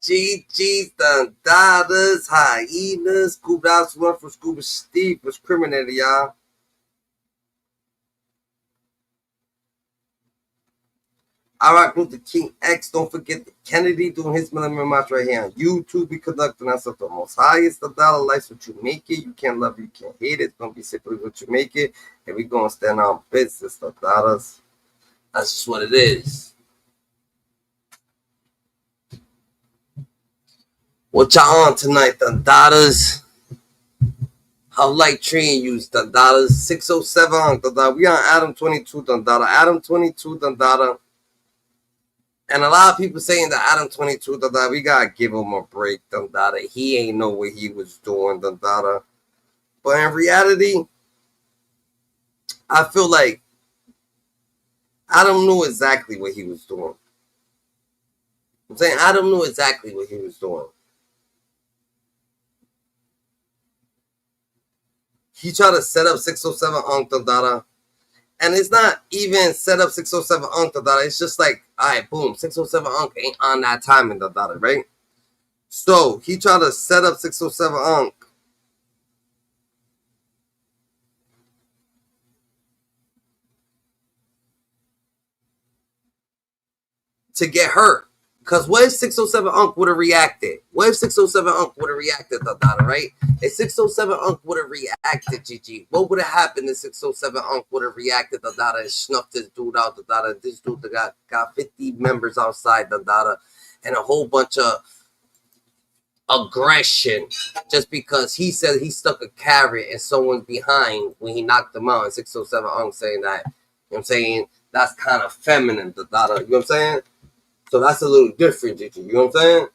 GG's, Dandadas, hyenas, Scuba Dogs, one for Scuba Steve was criminated, y'all. Alright, Luther King X, don't forget the Kennedy doing his millennium march right here on YouTube. Be conducting ourselves the most highest. The dollar life's what you make it. You can't love it, you can't hate it. It's gonna be simply what you make it. And we gonna stand on business, the dollars. That's just what it is. What y'all on tonight, the dollars? How light train use the dollars? 607 the dollar. We on ADAM22 the dollar. ADAM22 the dollar. And a lot of people saying that ADAM22 the dollar. We gotta give him a break the dollar. He ain't know what he was doing the dollar. But in reality, I feel like Adam knew exactly what he was doing. I'm saying Adam knew exactly what he was doing. He tried to set up 607 Dada. And it's not even set up 607 Dada. It's just like, all right, boom, 607 ain't on that timing, Dada, right? So he tried to set up 607 to get hurt. Because what if 607 would have reacted? What if 607 would have reacted, Dada, right? If 607 would have reacted, GG, what would have happened if 607 would have reacted, Dada, and snuffed this dude out, Dada? This dude got 50 members outside, Dada, and a whole bunch of aggression just because he said he stuck a carrot in someone's behind when he knocked him out. And 607 saying that, you know what I'm saying? That's kind of feminine, Dada. You know what I'm saying? So that's a little different, you know what I'm saying?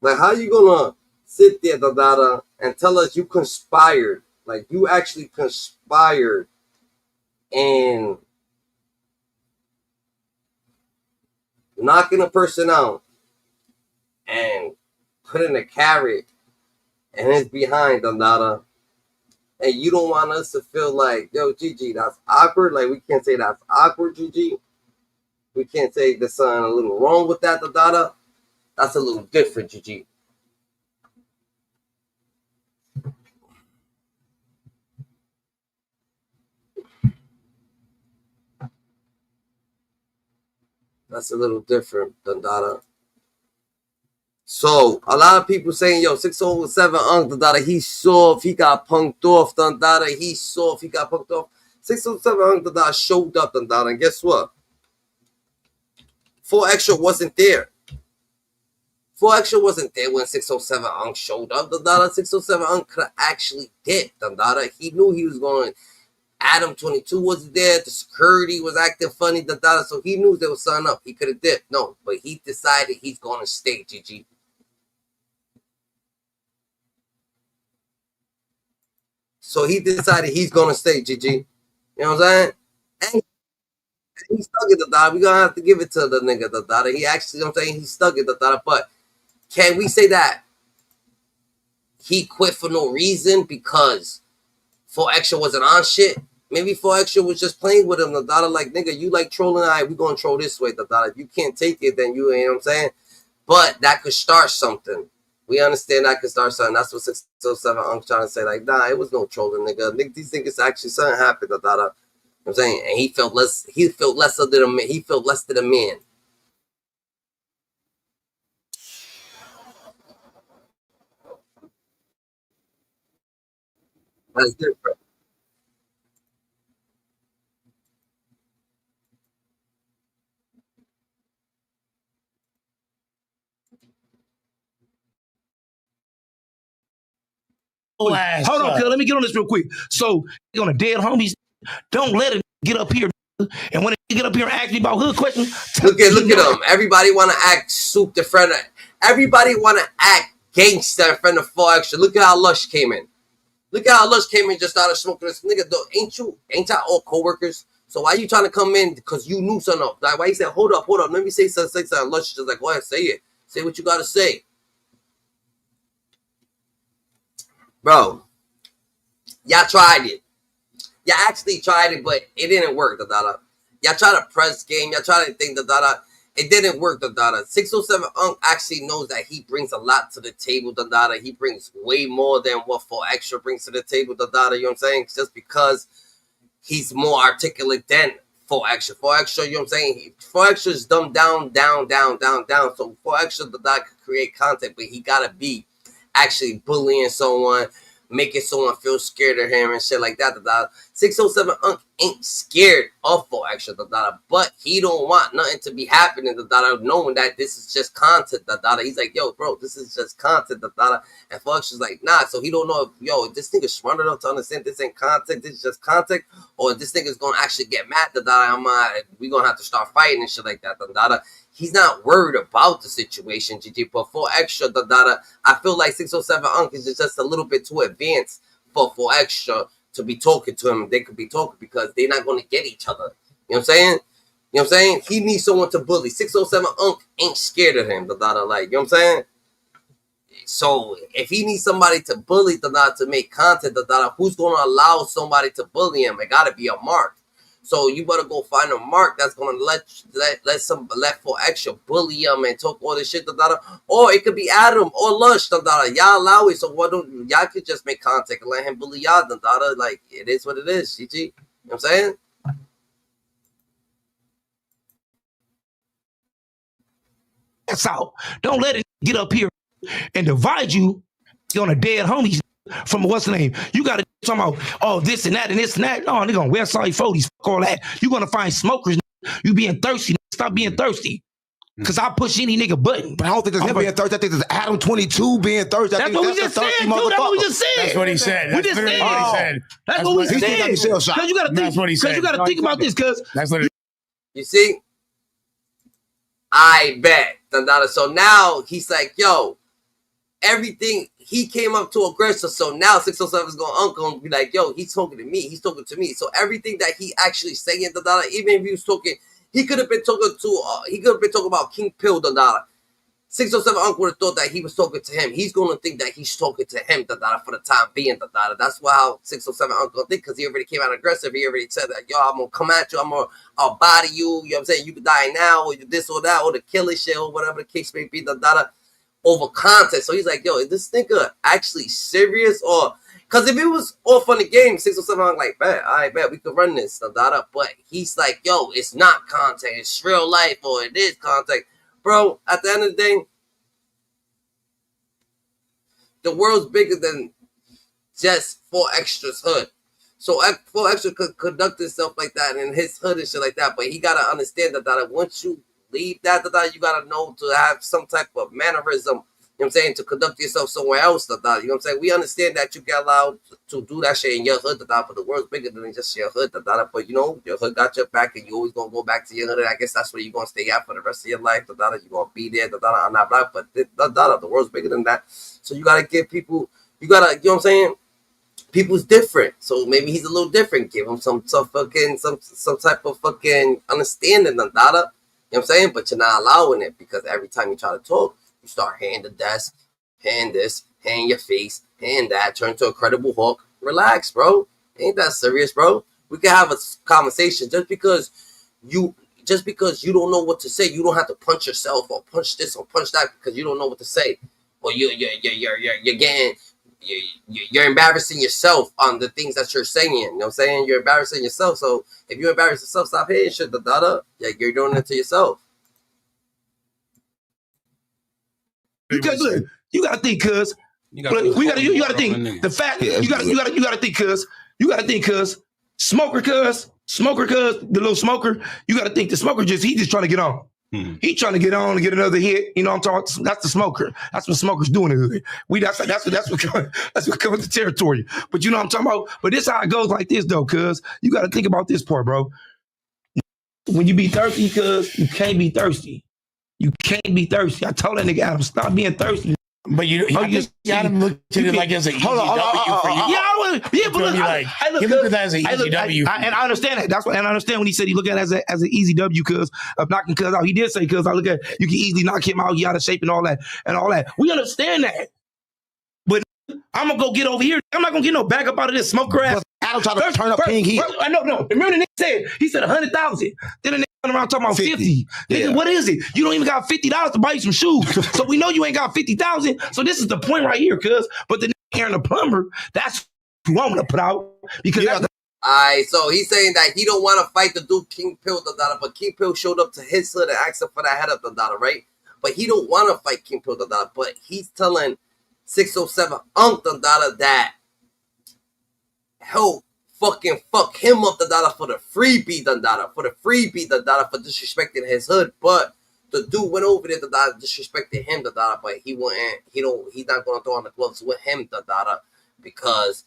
Like, how you gonna sit there, Dada, and tell us you conspired? Like, you actually conspired in knocking a person out and putting a carrot in his behind, Dada. And you don't want us to feel like, yo, GG, that's awkward. Like, we can't say that's awkward, GG. We can't say there's something a little wrong with that, Dada. That's a little different, GG. That's a little different, Dada. So, a lot of people saying, yo, 607 Dada, he's soft. He got punked off, Dada. He's soft. He got punked off. 607 Dada showed up, Dada. And guess what? 4 Extra wasn't there. 4 Extra wasn't there when 607 showed up. Dada 607 could have actually dipped. Dada. He knew he was going. ADAM22 wasn't there. The security was acting funny. Dada. So he knew there was something up. He could have dipped. No, but he decided he's going to stay, GG. So he decided he's going to stay, GG. You know what I'm saying? And he stuck it, Dada. We're going to have to give it to the nigga, Dada. He actually, you know what I'm saying? He stuck it, Dada. But can we say that he quit for no reason because 4 Extra wasn't on shit? Maybe 4 Extra was just playing with him. The Dada, like, nigga, you like trolling, all right, we gonna troll this way, the Dada. If you can't take it, then you know what I'm saying? But that could start something. We understand that could start something. That's what 607 trying to say. Like, nah, it was no trolling, nigga. These niggas actually something happened, the Dada. You know what I'm saying? And he felt less than a man. He felt less than a man. That's different. Hold on, cuz, let me get on this real quick. So, on a dead homies, don't let it get up here. And when it get up here and ask me about hood questions, look at them. Everybody want to act soup the friend. Everybody want to act gangster in front of 4 Extra. Look at how Lush came in. Look at how Lush came in, just started smoking this nigga. Though, ain't y'all all co-workers? So why you trying to come in? Because you knew something. Like, why you said, hold up, let me say something. Lush just like, go ahead, say it. Say what you got to say. Bro, y'all tried it. Y'all actually tried it, but it didn't work, Dada. y'all try to press game, y'all try to think that it didn't work. 607 Unk actually knows that he brings a lot to the table. He brings way more than what 4Extra brings to the table. You know what I'm saying? Just because he's more articulate than 4Extra. 4Extra, you know what I'm saying? 4Extra is dumbed down. So 4Extra could create content, but he gotta be actually bullying someone, making someone feel scared of him and shit like that. 607 Unk ain't scared of 4Extra, but he don't want nothing to be happening, knowing that this is just content. He's like, yo, bro, this is just content. And 4Extra's like, nah. So he don't know if, yo, this nigga's smart enough to understand this ain't content, this is just content, or this nigga's gonna actually get mad. We gonna have to start fighting and shit like that. He's not worried about the situation, GG. But 4Extra, I feel like 607 Unk is just a little bit too advanced for 4Extra to be talking to him. They could be talking because they're not going to get each other. You know what I'm saying? You know what I'm saying? He needs someone to bully. 607 Unk ain't scared of him. You know what I'm saying? So if he needs somebody to bully, to make content, who's going to allow somebody to bully him? It got to be a mark. So you better go find a mark that's gonna let 4Extra bully him and talk all this shit, or it could be Adam or Lush, y'all allow it. So why don't y'all could just make contact and let him bully y'all, like it is what it is, GG. You know what I'm saying? That's all. Don't let it get up here and divide you on a dead homies from what's the name. You got to talk about, oh, this and that and this and that. No, nigga, on Westside 40s, fuck all that. You're going to find smokers. You being thirsty. Stop being thirsty. Because I push any nigga button. But I don't think there's him being thirsty. I think there's ADAM22 being thirsty. That's what we just said, dude. That's what we just said. That's what he said. We just said. That's what we said. Because you got to think. Because you got to think about this. Because you see, I bet. So now he's like, yo, everything he came up to aggressor. So now 607 is going to be like, yo, he's talking to me. He's talking to me. So everything that he actually saying, even if he was talking, he could have been talking about King Pill, 607 Unk would have thought that he was talking to him. He's going to think that he's talking to him, for the time being, That's why how 607 Unk going to think, because he already came out aggressive. He already said that, yo, I'm going to come at you. I'll body you. You know what I'm saying? You could die now, or you this or that, or the killing shit, or whatever the case may be, over content. So he's like, yo, is this nigga actually serious? Or because if it was off on the game, 607, I'm like, I bet we could run this, but he's like, yo, it's not content, it's real life, or it is content. Bro, at the end of the day, the world's bigger than just 4Extra's hood. So 4Extra could conduct himself like that in his hood and shit like that, but he gotta understand that once you leave that, you gotta know to have some type of mannerism, you know what I'm saying, to conduct yourself somewhere else, you know what I'm saying? We understand that you get allowed to do that shit in your hood, but the world's bigger than just your hood, but you know, your hood got your back and you always gonna go back to your hood, and I guess that's where you're gonna stay at for the rest of your life, you're gonna be there, I'm not black, but the world's bigger than that. So you gotta give people, you know what I'm saying? People's different, so maybe he's a little different. Give him some type of fucking understanding, you know what I'm saying? But you're not allowing it, because every time you try to talk, you start hand the desk, hand this, hand your face, hand that, turn to a credible hawk. Relax, bro. Ain't that serious, bro? We can have a conversation. Just because you don't know what to say, you don't have to punch yourself or punch this or punch that because you don't know what to say. Or you're embarrassing yourself on the things that you're saying. You know what I'm saying? You're embarrassing yourself. So if you embarrass yourself, stop hitting shit. You're doing it to yourself. Because look, you gotta think, cuz you gotta think the fact. You gotta think, cuz smoker, cuz the little smoker. You gotta think the smoker he's just trying to get on. He trying to get on and get another hit. You know what I'm talking? That's the smoker. That's what smokers do in the hood. That's what comes to territory. But you know what I'm talking about? But this how it goes like this though, cuz you gotta think about this part, bro. When you be thirsty, cuz you can't be thirsty. You can't be thirsty. I told that nigga Adam, stop being thirsty. But Adam looked at it like as an easy W for you. But look, he looked at that as an easy W. And I understand that. That's what, and I understand when he said he looked at it as an easy W because of knocking cuz out. He did say cuz I look at you can easily knock him out. He out of shape and all that. We understand that. But I'm gonna go get over here. I'm not gonna get no back up out of this smoker ass. Adam tried to turn up King Heat. I know. Remember the nigga said, he said 100,000. Then the nigga went around talking about 50. Nigga, what is it? You don't even got $50 to buy you some shoes. So we know you ain't got 50,000. So this is the point right here, cuz. But the nigga Aaron the plumber, that's who I'm gonna put out. Because Alright, so he's saying that he don't want to fight the dude King Pill, but King Pill showed up to his hood and asked him for that head of right? But he don't want to fight King Pill, but he's telling 607 that he'll fucking fuck him up, for the freebie, for disrespecting his hood. But the dude went over there, disrespected him, but he's not gonna throw on the gloves with him, because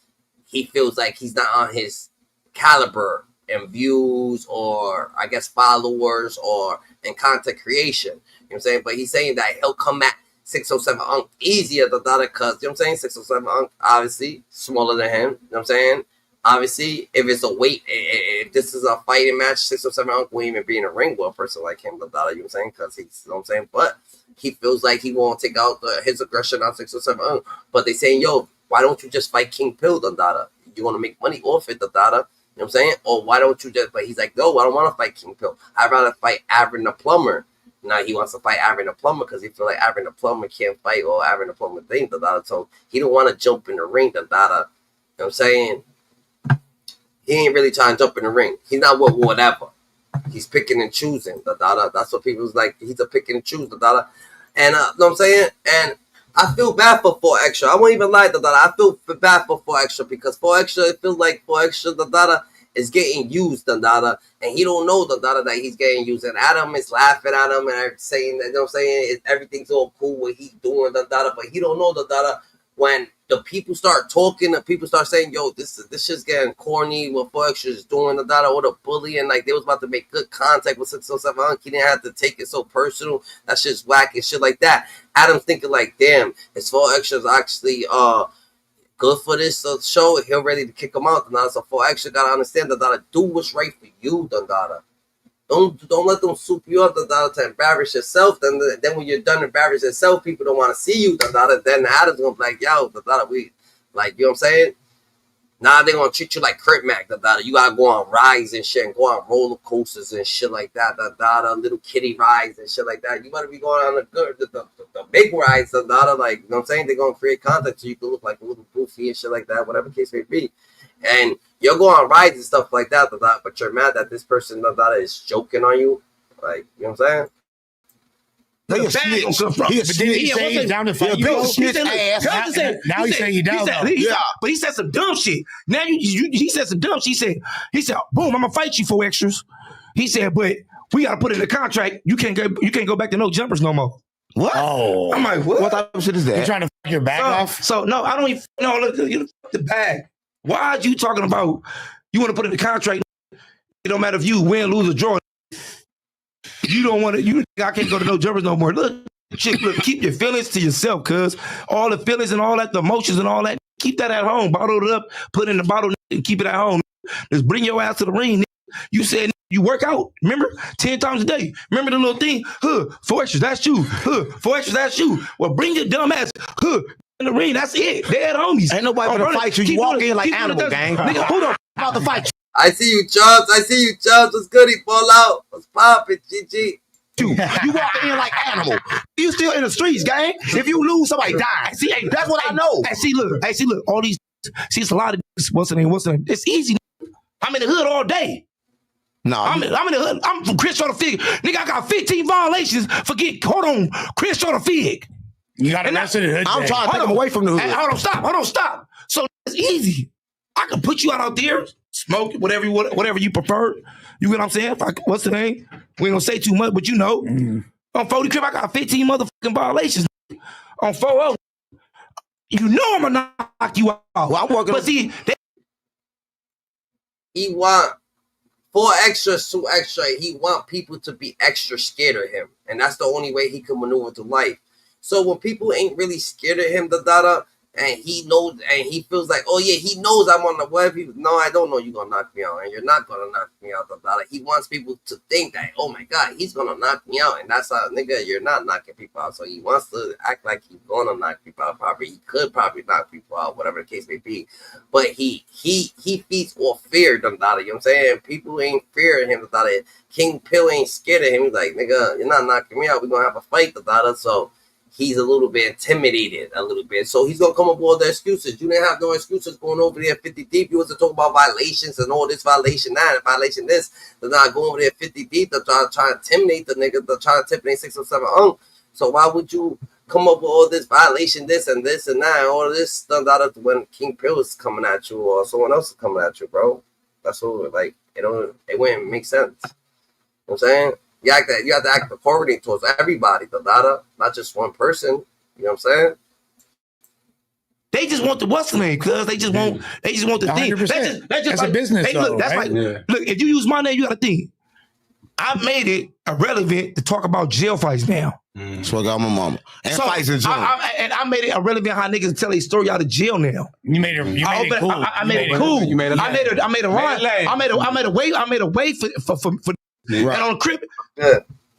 he feels like he's not on his caliber and views, or I guess followers, or in content creation. You know what I'm saying? But he's saying that he'll come at 607 easier, because, you know what I'm saying? 607 obviously smaller than him. You know what I'm saying? Obviously, if it's a weight, if this is a fighting match, 607 won't even be in a ring with a person like him, you know what I'm saying? Because he's, you know what I'm saying? But he feels like he won't take out his aggression on 607. But they saying, yo, why don't you just fight King Pill, You want to make money off it, You know what I'm saying? Or why don't you just, but he's like, no, I don't want to fight King Pill. I'd rather fight Aaron the Plumber. Now he wants to fight Aaron the Plumber because he feel like Aaron the Plumber can't fight, or Aaron the Plumber thing, So he don't want to jump in the ring, You know what I'm saying? He ain't really trying to jump in the ring. He's not whatever. He's picking and choosing, That's what people's like. He's a picking and choose, And, you know what I'm saying? And I feel bad for 4 Extra. I won't even lie, I feel bad for 4 Extra, because 4 Extra, it feels like 4 Extra, is getting used, and he don't know, that he's getting used. And Adam is laughing at him and saying that, you know what I'm saying, everything's all cool what he's doing, but he don't know, when the people start talking, the people start saying, yo, this shit's getting corny, what 4 Extra is doing, what a bully, and like they was about to make good contact with 607. He didn't have to take it so personal. That shit's whack and shit like that. Adam's thinking like, damn, his 4 Extra's actually good for this show. He'll ready to kick him out, So 4 Extra gotta understand, do what's right for you, Don't let them soup you up, to embarrass yourself. Then when you're done embarrassing yourself, people don't want to see you, Then Adam's gonna be like, yo, we, like, you know what I'm saying? Now they're gonna treat you like Crip Mac, You gotta go on rides and shit, and go on roller coasters and shit like that, little kitty rides and shit like that. You better be going on the big rides, like, you know what I'm saying? They're gonna create content so you can look like a little goofy and shit like that, whatever case may be. And you'll go on rides and stuff like that, but you're mad that this person, is joking on you. Like, you know what I'm saying? He a snitch. He a snitch. He say he's down to fight you. Now he's saying he down. But he said some dumb shit. Now he said some dumb shit. He said, boom, I'm gonna fight you 4 Extras. He said, but we gotta put in the contract. You can't go back to no jumpers no more. What? Oh, I'm like, what? What type of shit is that? You trying to fuck your bag off? So no, I don't even. No, look, you the bag. Why are you talking about? You want to put in the contract? It don't matter if you win, lose, or draw. You don't want to. I can't go to no jumpers no more. Look, chick, look, keep your feelings to yourself, cuz all the feelings and all that, the emotions and all that, keep that at home. Bottle it up, put it in the bottle, and keep it at home. Just bring your ass to the ring. You said you work out. Remember, 10 times a day. Remember the little thing? 4 Extras, that's you. 4 Extras, that's you. Well, bring your dumb ass. In the ring, that's it. They're homies. Ain't nobody gonna fight you. You walk in like animal, gang. Nigga, who the about to fight you? I see you, Chubbs. What's good? He fall out. What's poppin', GG? You walk in like animal. You still in the streets, gang. If you lose, somebody die. See, that's what I know. Hey, see, look. All these. See, it's a lot of. What's the name? It's easy. I'm in the hood all day. No, I'm in the hood. I'm from Chris Shorter Fig. Nigga, I got 15 violations. Hold on, Chris Shorter Fig. You got arrested in the hood. I'm trying to take him away from the hood. Hey, hold on, stop. So it's easy. I can put you out there, smoke it, whatever you prefer. You get what I'm saying? What's the name? We ain't gonna say too much, but you know. On 40 Crip, I got 15 motherfucking violations. On 40, you know I'm gonna knock you out. Well, I'm working. But see, he want 4 Extras, 2 Extra. He want people to be extra scared of him, and that's the only way he can maneuver through life. So when people ain't really scared of him, and he knows, and he feels like, oh yeah, he knows I'm on the web. No, I don't know you're gonna knock me out, and you're not gonna knock me out. He wants people to think that, oh my god, he's gonna knock me out, and that's how, nigga, you're not knocking people out. So he wants to act like he's gonna knock people out. Probably he could probably knock people out, whatever the case may be. But he feeds off fear, you know what I'm saying? People ain't fearing him, King Pill ain't scared of him. He's like, nigga, you're not knocking me out. We're gonna have a fight, so he's a little bit intimidated, So he's going to come up with all the excuses. You didn't have no excuses going over there 50 deep. You was to talk about violations and all this violation, that, violation this. They're not going over there 50 deep. They're trying to intimidate the nigga. They're trying to intimidate 607 So why would you come up with all this violation, this and that, and all this stuff when King Pill is coming at you or someone else is coming at you, bro? That's what, like, it wouldn't make sense. You know what I'm saying? You have to act accordingly towards everybody, not just one person. You know what I'm saying? They just want the what's the name, cuz they just want the thing. That's a business. Hey, look, that's right? Look, if you use my name, you gotta think. I made it irrelevant to talk about jail fights now. So I got my mama. And fights in jail. I made it irrelevant how niggas tell a story out of jail now. You made it cool. I made it cool. I made a run. I made a way for right. And on the Crip,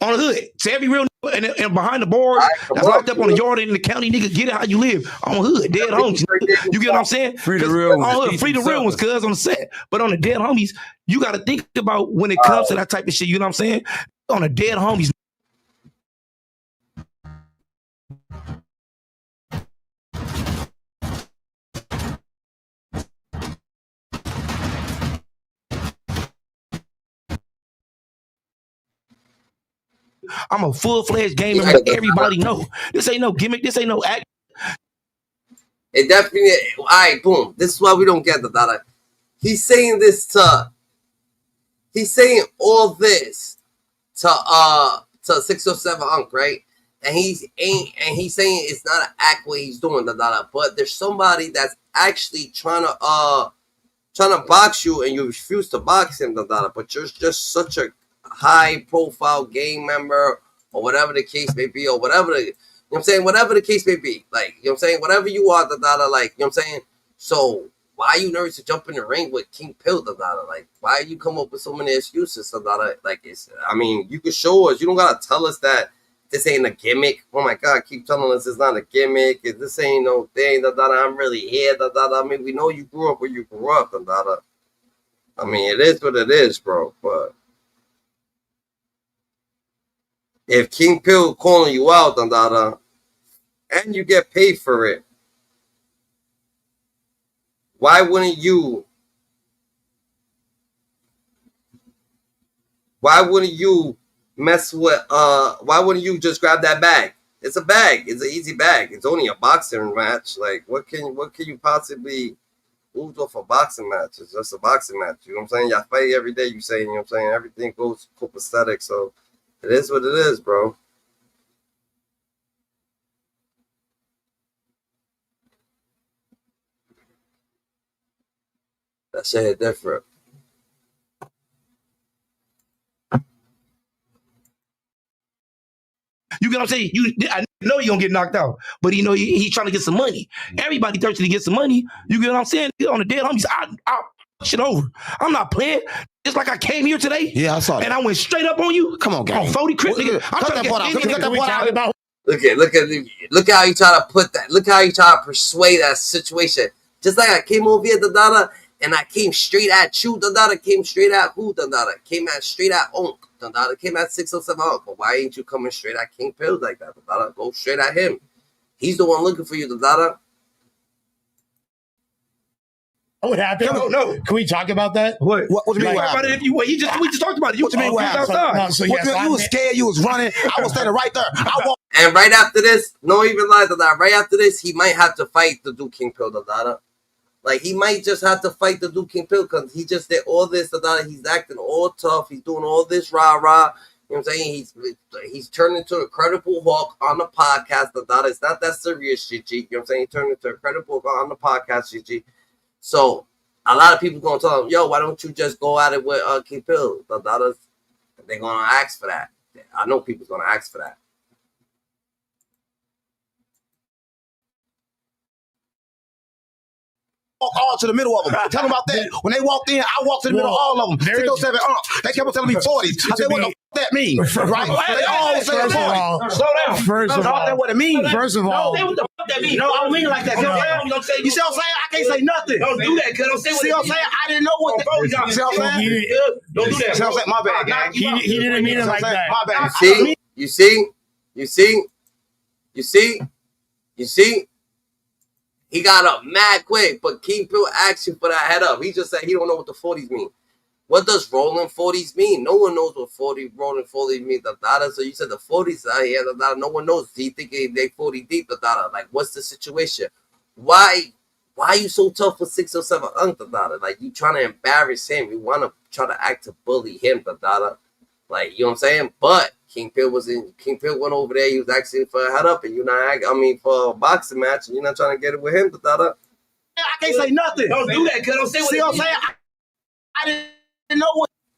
on the hood. So every real nigga and behind the boards that's locked up on the yard in the county, nigga, get it how you live. On the hood, dead homies. You get what I'm saying? Free the real ones. Free the real ones, cuz on the set. But on the dead homies, you got to think about when it comes to that type of shit. You know what I'm saying? On the dead homies. I'm a full-fledged gamer. Everybody know. This ain't no gimmick. This ain't no act. It definitely. All right, boom. This is why we don't get the data. He's saying this to. He's saying all this to 607 Unk, right? And he's saying it's not an act what he's doing, the data. But there's somebody that's actually trying to box you, and you refuse to box him, the data. But you're just such a high profile gang member or whatever the case may be, or whatever the, you know what I'm saying, whatever the case may be, like, you know what I'm saying, whatever you are, like, you know what I'm saying. So why are you nervous to jump in the ring with King Pill, like, why you come up with so many excuses, like, it's, I mean, you can show us, you don't gotta tell us that this ain't a gimmick. Oh my god, keep telling us it's not a gimmick, this ain't no thing, I'm really here, I mean, we know you grew up where you grew up, I mean, it is what it is, bro. But if King Pill calling you out, and you get paid for it, why wouldn't you mess with why wouldn't you just grab that bag? It's a bag. It's an easy bag. It's only a boxing match. Like, what can you possibly lose off a boxing match? It's just a boxing match. You know what I'm saying? Y'all fight every day, you saying, you know what I'm saying? Everything goes copacetic, so it is what it is, bro. That shit different. You get what I'm saying? I know you're gonna get knocked out, but you know he's trying to get some money. Everybody thirsty to get some money. You get what I'm saying? On the dead homies, I shit over. I'm not playing. Just like I came here today. Yeah, I saw that. And I went straight up on you. Come on, guys. On 40 Crip, nigga. I'm trying to get that out. Look how you try to put that. Look how you try to persuade that situation. Just like I came over here, and I came straight at you, came straight at who, came at straight at Onk, came at 607 Onk. But why ain't you coming straight at King Pills like that, Go straight at him. He's the one looking for you, What happened? No. Can we talk about that? What do you mean? About it if you wait. We just talked about it. What do you mean? What happened? So you was scared. You was running. I was standing right there. And right after this, no even lie, right after this, he might have to fight the Duke King Pill, Like, he might just have to fight the Duke King Pill because he just did all this, he's acting all tough. He's doing all this rah-rah. You know what I'm saying? He's turned into a credible hawk on the podcast, It's not that serious shit, G. You know what I'm saying? He turned into a credible hawk on the podcast, G. So a lot of people gonna tell him, yo, why don't you just go at it with King Pill? They're gonna ask for that. I know people's gonna ask for that. walk all to the middle of them. Tell them about that. When they walked in, I walked to the middle of all of them. 607, they kept on telling me 40s. I said, what the f that mean? Right? They all say 40. Slow down. First of all, That's what it means. First of all, what the fuck that mean? No, I don't mean it like that. You see what I'm saying? I can't say nothing. Don't do that, cuz. Don't say what See what I'm saying? I didn't know what the you see what I'm saying? Don't do that. See what I'm saying? My bad, gang. he didn't mean it like that. My bad. You see? He got up mad quick, but King Bill asked you for that head up. He just said he don't know what the 40s mean. What does rolling 40s mean? No one knows what rolling 40s mean. So you said the 40s out here. No one knows. Do you think they 40 deep? Like, what's the situation? Why are you so tough for 607 Like, you trying to embarrass him. You want to try to act to bully him. Like, you know what I'm saying? But King Bill went over there. He was asking for a head up, and for a boxing match, and you're not trying to get it with him. I can't say nothing. Don't do that, cuz. Don't say what see what I'm saying? I didn't know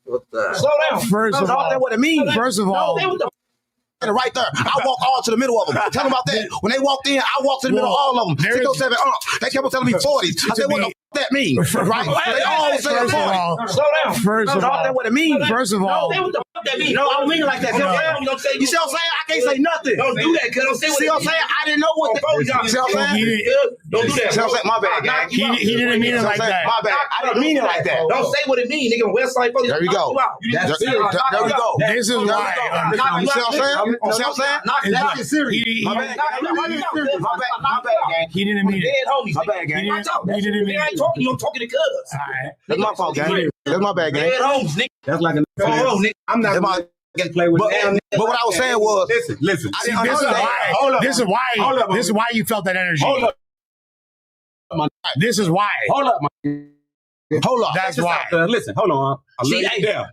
what the. Slow down. First of all, what it means. First of all, right there. I walk all to the middle of them. Tell them about that. When they walked in, I walked to the middle of all of them. 607, they kept on telling me 40s. I said, what the f that mean? Right? They all say 40. Slow down. First of all, what it means. First of all, what the fuck that mean? No, I don't mean it like that. You see what I'm saying? I can't say nothing. Don't do that, cuz. Don't say see what I'm saying? I didn't know what the see what I'm saying? Don't do that. See what I'm saying? My bad, gang. he didn't mean it like that. My bad. I didn't mean it like that. Don't say what it mean, nigga. Website. There we go. There we go. This is why. You see what I'm saying? You see what I'm saying? That's serious. My bad, gang. He didn't mean it. My bad, gang. He didn't mean it. I'm talking to cuz. That's my fault, gang. That's my bad, gang. That's like a nigga. I'm not gonna play with but what I was saying was, listen. I didn't understand. This is why you felt that energy. Hold up. This is why. Hold up. That's why. Listen, hold on.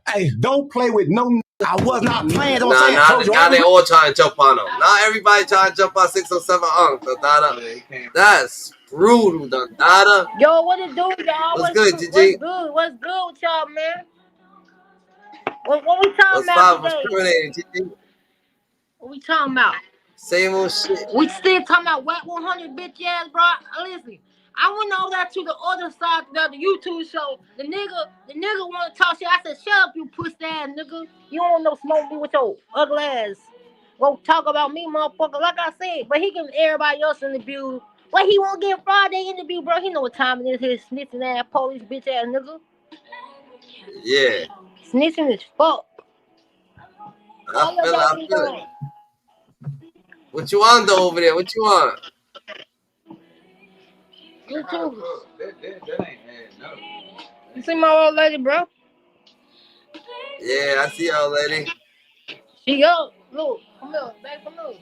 Hey, don't play with no. I was not playing. Now they all trying to jump on him. Now everybody trying to jump on 607 That's brutal, Dada. Yo, what it do, y'all? What's good, GG? What's good with y'all, man? What we talking about today? What we talking about? Same old shit. We still talking about whack 100 bitch ass, bro. Listen, I went over there to the other side of the YouTube show. The nigga want to talk shit. I said, shut up, you pussy ass nigga. You don't know smoke me with your ugly ass. Go talk about me, motherfucker. Like I said, but he giving everybody else interview. Well, he won't get Friday interview, bro. He know what time it is. His snitching ass, police bitch ass nigga. Yeah. Snitching as fuck. I feel it. What you on though over there? What you on? YouTube. You see my old lady, bro? Yeah, I see y'all lady. She up. Look, come here, back from here.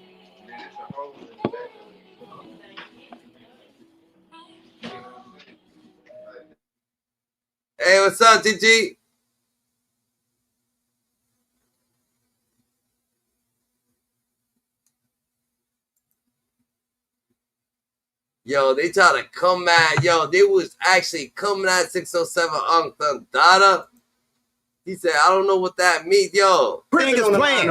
Hey, what's up, GG? Yo, they try to come at, they was actually coming at 607 Dada. He said, I don't know what that means, yo. Everything is playing.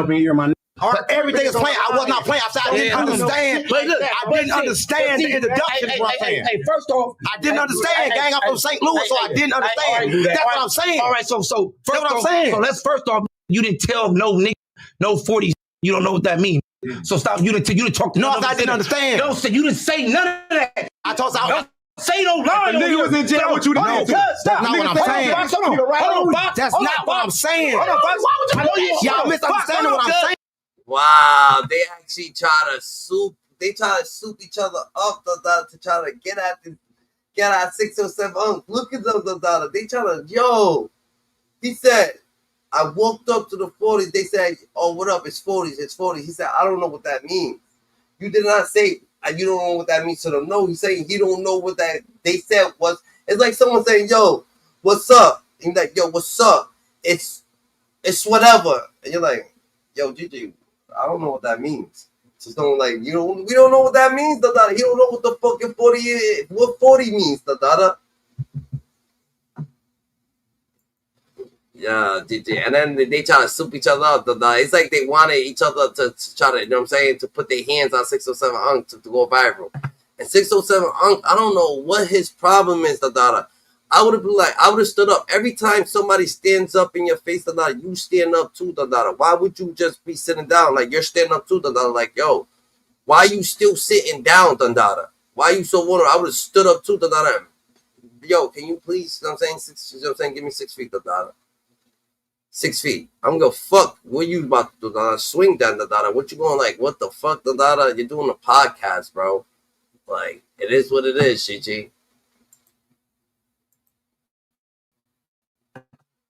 Everything is playing. I was not playing. I didn't understand. I didn't understand the introduction. Hey, first off, I didn't understand, gang. I'm from St. Louis, so I didn't understand. That's what I'm saying. All right, so that's what I'm saying. So let's first off, you didn't tell no nigga, no 40s. You don't know what that means. So stop. You didn't talk to no. I didn't understand. No, you didn't say none of that. I told you. Don't say no lie. The nigga was in jail. What you did? That's not what I'm saying. That's not what I'm saying. Y'all misunderstanding what I'm saying. Wow, they actually try to soup each other up to try to get at 607. Look at them, they try to he said, I walked up to the 40s. They said, oh, what up? It's 40s. It's 40s. He said, I don't know what that means. You did not say, you don't know what that means to them. No, he's saying he don't know what that they said was. It's like someone saying, yo, what's up? And he's like, yo, what's up? It's whatever. And you're like, yo, GG, I don't know what that means. Just don't we don't know what that means, Dada. He don't know what the fucking 40 is. What 40 means, Dada. Yeah, DJ. And then they try to soup each other up. It's like they wanted each other to try to, you know what I'm saying, to put their hands on 607 to go viral. And 607 Unc, I don't know what his problem is, Dada. I would have stood up. Every time somebody stands up in your face, Dada, you stand up too, Dada. Why would you just be sitting down? Like, you're standing up too, Dada. Like, yo, why you still sitting down, Dada? Why you so vulnerable? I would have stood up too, Dada. Yo, can you please, you know what I'm saying? You know what I'm saying? Give me 6 feet, Dada. 6 feet. I'm gonna fuck. What you about to do, Dada? Swing that, Dada. What you going like? What the fuck, Dada? You're doing a podcast, bro. Like, it is what it is, GG.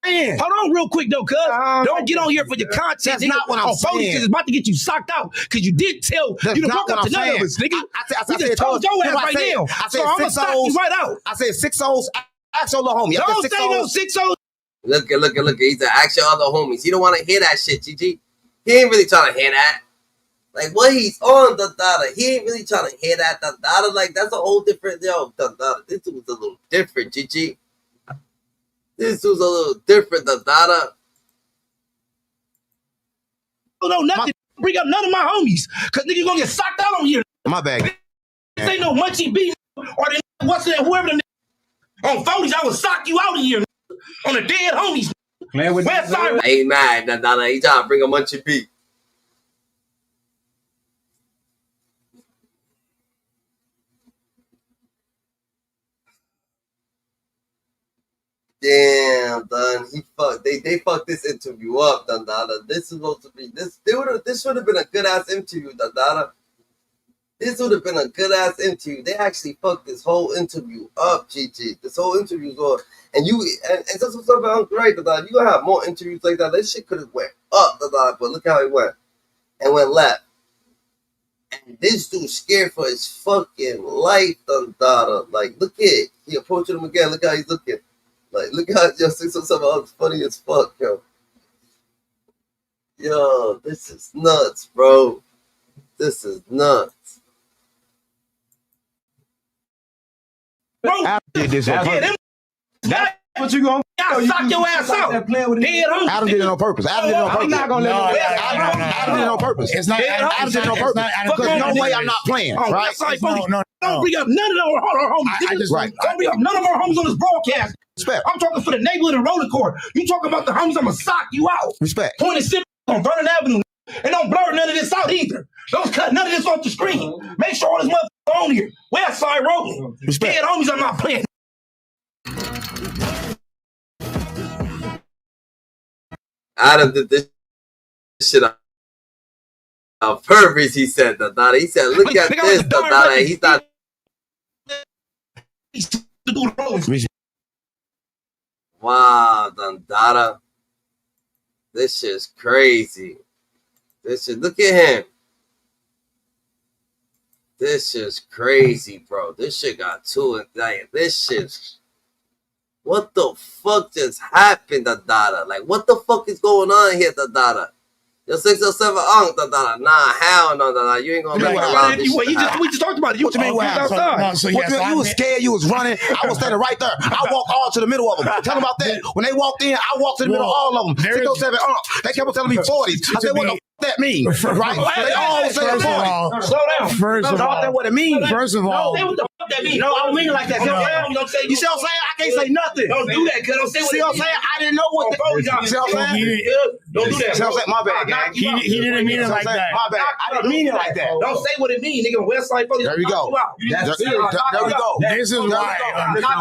Hold on real quick, though, cuz. Don't get on here for your content. That's not what I'm saying. It's about to get you socked out because you did tell. You done broke up to none of us, nigga. I just told your ass right now. So I'm going to sock you right out. I said 6-0s. Ask your little homie. Don't say no 6-0s. Look. He's an actual other homies. He don't want to hear that shit, GG. He ain't really trying to hear that. Like, what he's on, Dada. He ain't really trying to hear that, Dada. Like, that's a whole different, yo, Dada. This was a little different, GG. This was a little different, Dada. No, nothing. Bring up none of my homies. Because nigga, you going to get socked out on here. My bad. This ain't no Munchie B or the what's that, whoever the on phonies, I will sock you out of here. On the dead homies. Man, I ain't mad, Dada. He trying to bring a Munchie B. Damn, done. They fucked this interview up, Dada. This is supposed to be this. This should have been a good ass interview, Dada. This would have been a good ass interview. They actually fucked this whole interview up, GG. This whole interview was and that's what's up about right, Dada. You gonna have more interviews like that. This shit could have went up, Dada, but look how it went. And went left. And this dude scared for his fucking life, Dada. Like, look at it. He approaching him again. Look how he's looking. Like, look how yo 607 Unc's funny as fuck, yo. Yo, this is nuts, bro. This is nuts. Bro, That's what you gonna I'll sock your ass out. Adam did it on purpose. Adam did it on purpose. I'm not gonna let him. Adam did it on purpose. It's not. Adam did it on purpose. Because no way I'm not playing. Right? No. Don't bring up none of our homies. Don't bring up none of our homies on this broadcast. Respect. I'm talking for the neighborhood and Rollin court. You talking about the homies, I'm gonna sock you out. Respect. Point and sip on Vernon Avenue. And don't blur none of this out either. Don't cut none of this off the screen. Make sure all this motherfucker on here. West Side Rollin. Dead homies, I'm not playing. Adam did this shit on purpose, he said, Dada. He said, look at this, Dada. He's not. Wow, Dada. This shit's crazy. This shit, look at him. This shit's crazy, bro. This shit got too, like, this shit's. What the fuck just happened, Dada? Like, what the fuck is going on here, Dada? Yo, 607 Unc, Dada. Nah, hell no, Dada. You ain't gonna make around this shit. We just talked about it. You mean what happened? You was scared, you was running. I was standing right there. I walked all to the middle of them. Tell them about that. When they walked in, I walked to the middle of all of them. 607 Unc. They kept on telling me 40s. I said, what the fuck that mean? Right? They all say 40. Slow down. First of all, that's what it means. First of all, what the fuck that mean? No, I don't mean it like that. You see what I'm saying? I can't say nothing. Don't do that, cuz. Don't say what See what I'm saying? I didn't know what that. See what I'm saying? Don't do that. See what I'm saying? My bad, gang. he didn't mean it like that. My bad. I didn't mean it like that. Don't say what it means, nigga. Westside Philly. There we go. There we go. This is why.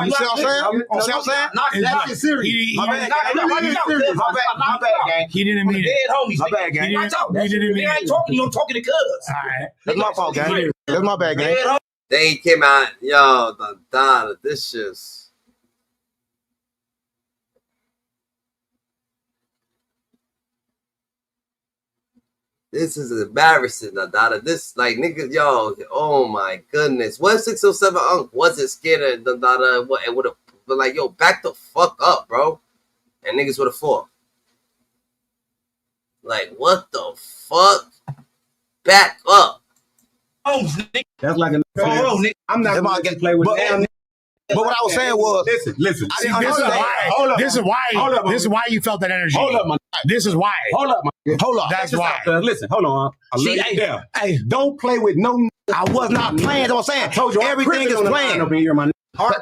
You see what I'm saying? You see what I'm saying? That's serious. My bad, gang. My bad, gang. He didn't mean it. Dead homies. My bad, gang. He didn't mean I ain't it. talking to you. I'm talking to cuz. All right. That's my fault, gang. That's my bad, gang. They came out, yo, Dada. This just. This is embarrassing, Dada. This, like, niggas, yo, oh my goodness. What 607 Unc wasn't scared of Dada? What it would have, but like, yo, back the fuck up, bro. And niggas would have fought. Like, what the fuck? Back up. That's like a. I'm not going to play with them. But what I was saying was, listen. I didn't understand. This is why you felt that energy. Hold up, man. This is why. Hold up, man. Hold up. That's why. Listen, hold on. Hey, don't play with no. I was not playing. That's what I'm saying. I told you everything is playing. Up in here, man.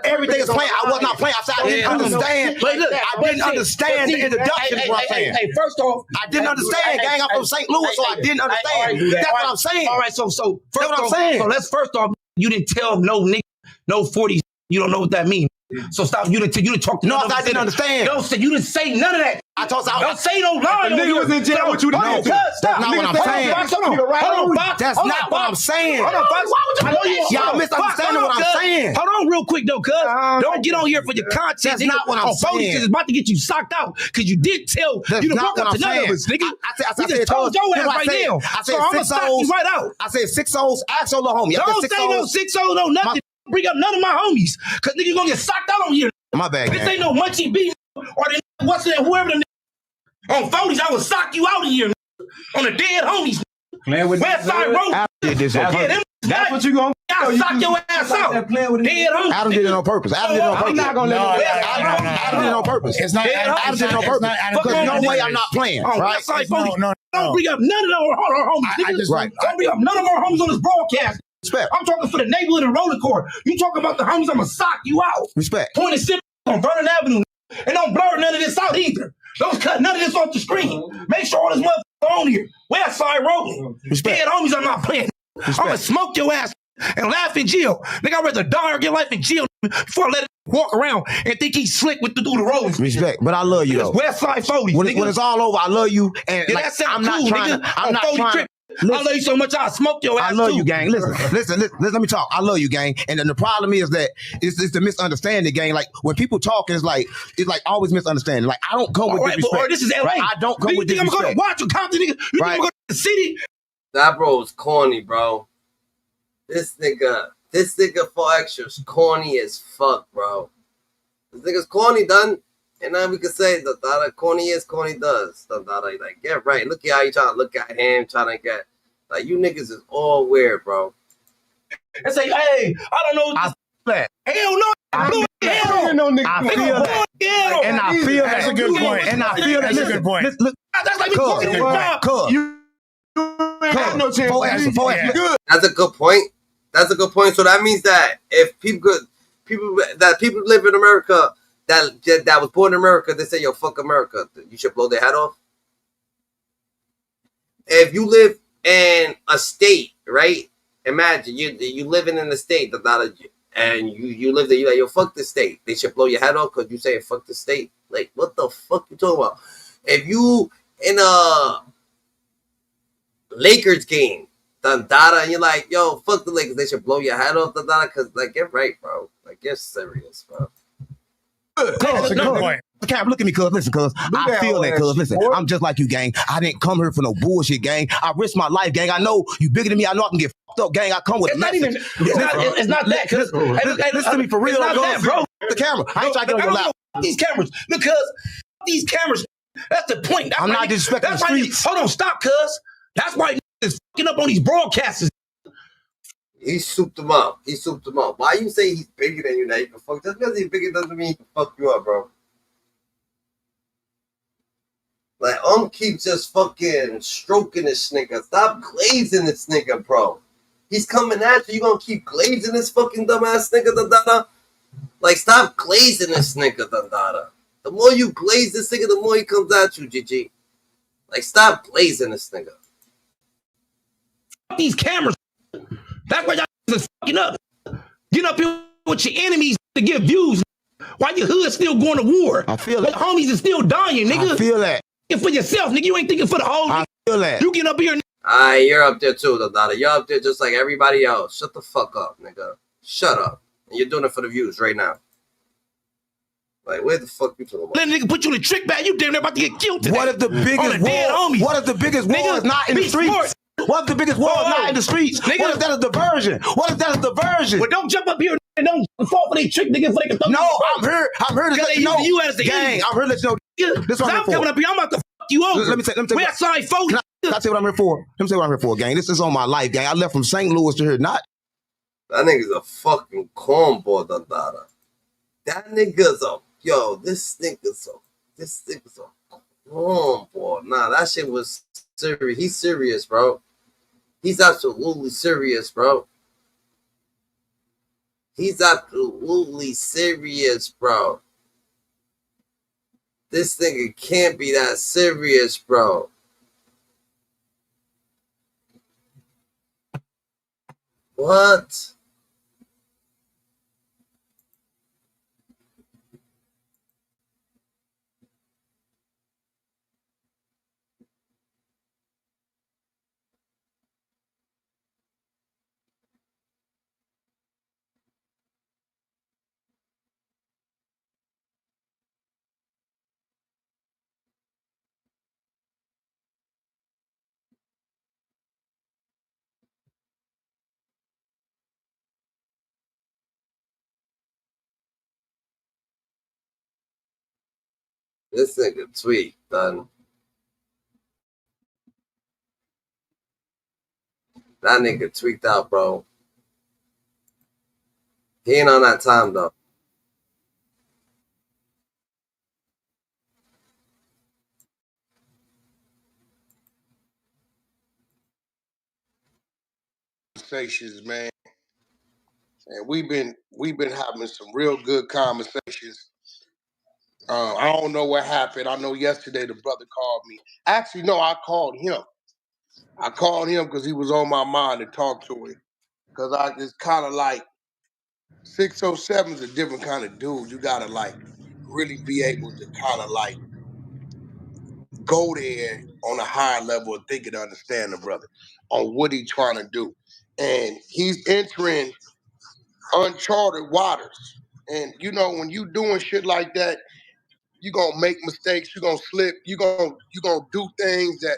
Everything is playing. I was not playing. I said I didn't understand. I didn't understand the introduction. Is what I'm saying. Hey, first off, I didn't understand, gang. I'm from St. Louis, so I didn't understand. That's what I'm saying. All right, so That's what I'm saying. So let's first off, you didn't tell no nigga, no 40s. You don't know what that means. So stop. You didn't talk to no. I didn't understand. No, you didn't say none of that. I told you. Don't say no lie. The nigga was in jail. What you did? That's not what I'm saying. Hold on, That's not what I'm saying. Hold on, Fox. Y'all misunderstanding what I'm saying. Hold on real quick, though, cuz. Don't get on here for your content. That's not what I'm saying. It's about to get you socked out because you did tell. That's You didn't not walk what up to I'm none of saying. us, nigga. I We just told your ass right now. I So said I'm going to 6 stop you right out. I said 6 O's. Ask your little homie. Don't say no 6 O's, no nothing. Bring up none of my homies because nigga, you going to get socked out on here. My bad, This ain't no Munchie B or the what's that, whoever the nigga. On 40s, I will sock you out of here on the dead homies. Playing with Westside Road. I did this on purpose. That's what you gonna do. I'll sock your ass out. Dead homies. Adam did it on purpose. Adam did it on purpose. I'm not gonna let him. Adam did it on purpose. It's not. Adam did it on purpose. Because no way I'm not playing. Right? No. Don't bring up none of our homies. I just Don't bring up none of our homies on this broadcast. Respect. I'm talking for the neighborhood and roller court. You talking about the homies, I'm gonna sock you out. Respect. Point and sip on Vernon Avenue. And don't blur none of this out either. Don't cut none of this off the screen. Make sure all this motherfucker on here. Westside Road. Dead homies, I'm not playing. I'm gonna smoke your ass and laugh in jail. Nigga, I'd rather die or get life in jail before I let it walk around and think he's slick with the do the rolling. Respect. But I love you, though. Westside 40. When it's all over, I love you. And Yeah, like, that sound I'm not cool, trying nigga. to. I'm not trying to. I love you so much, I'll smoke your ass. I love too. you, gang. Listen, let me talk. I love you, gang. And then the problem is that it's the misunderstanding, gang. Like when people talk, it's like always misunderstanding. Like I don't come with disrespect. Or this is LA. Right? I don't come with disrespect. I'm gonna watch you, Compton, nigga. You think I'm gonna go to the city? That bro is corny, bro. This nigga for extras corny as fuck, bro. This nigga's corny, done. And now we can say that corny is, corny does. Like, get right. Look at how you trying to look at him, trying to get like you niggas is all weird, bro. And say, hey, I don't know. I feel that. Hell no. I feel that. And I feel that. That's a good point. And I feel that. That's a good point. Look, That's like me fucking in the job. You ain't no chance. Good. That's a good point. That's a good point. So that means that if people live in America that was born in America, they say, yo, fuck America. You should blow their head off. If you live in a state, right? Imagine you living in a state and you live there, you're like, yo, fuck the state. They should blow your head off because you say fuck the state. Like, what the fuck you talking about? If you in a Lakers game, and you're like, yo, fuck the Lakers, they should blow your head off, because, like, get right, bro. Like, you're serious, bro. That's a good point. Can't look at me, cuz. Listen, cuz. I feel that, cuz. Listen, I'm just like you, gang. I didn't come here for no bullshit, gang. I risk my life, gang. I know you bigger than me. I know I can get fucked up, gang. I come with a message. It's not that, cuz. Listen to me for real, not that, bro. The camera. I ain't trying to get on your lap. These cameras, because these cameras, that's the point. I'm not disrespecting the streets. Hold on, stop, cuz. That's why is fucking up on these broadcasters. He souped him up. Why you say he's bigger than you now? You can fuck. Just because he's bigger doesn't mean he can fuck you up, bro. Like, keep just fucking stroking this nigga. Stop glazing this nigga, bro. He's coming at you. You gonna keep glazing this fucking dumbass nigga, Like, stop glazing this nigga, The more you glaze this nigga, the more he comes at you, GG. Like, stop glazing this nigga. These cameras. That's why y'all is fucking up. Get up here with your enemies to get views. While your hood's still going to war. I feel that. that. Homies is still dying, nigga. I feel that. Think for yourself, nigga. You ain't thinking for the whole. I feel that. You get up here. Alright, you're up there too, Dada. You're up there just like everybody else. Shut the fuck up, nigga. Shut up. And you're doing it for the views right now. Like, where the fuck you talking about? Let a nigga put you in a trick bag. You damn near about to get killed today. What if the biggest war? What if the biggest war is not in the streets? What if the biggest war is not in the streets? Nigga. What if that is diversion? Well, don't jump up here and don't fall for they trick, nigga. No, I'm here to let you know. You as the gang, I'm here to let you know. This what I'm coming up here. I'm about to fuck you over. Let me say. Westside folks. Can I tell you what I'm here for? Let me tell you what I'm here for, gang. This is on my life, gang. I left from St. Louis to here. Not. That nigga's a fucking cornball, Dada. That nigga's a this nigga's a boy. Nah, that shit was serious. He's serious, bro. He's absolutely serious, bro. He's absolutely serious, bro. This nigga can't be that serious, bro. What? This nigga tweak, done. That nigga tweaked out, bro. He ain't on that time, though. Conversations, man. And we've been having some real good conversations. I don't know what happened. I know yesterday the brother called me. Actually, no, I called him. I called him because he was on my mind to talk to him. Because I just kind of like 607 is a different kind of dude. You gotta like really be able to kind of like go there on a higher level of thinking to understand the brother on what he's trying to do. And he's entering uncharted waters. And you know, when you doing shit like that, you're gonna make mistakes, you're gonna slip, you're gonna do things that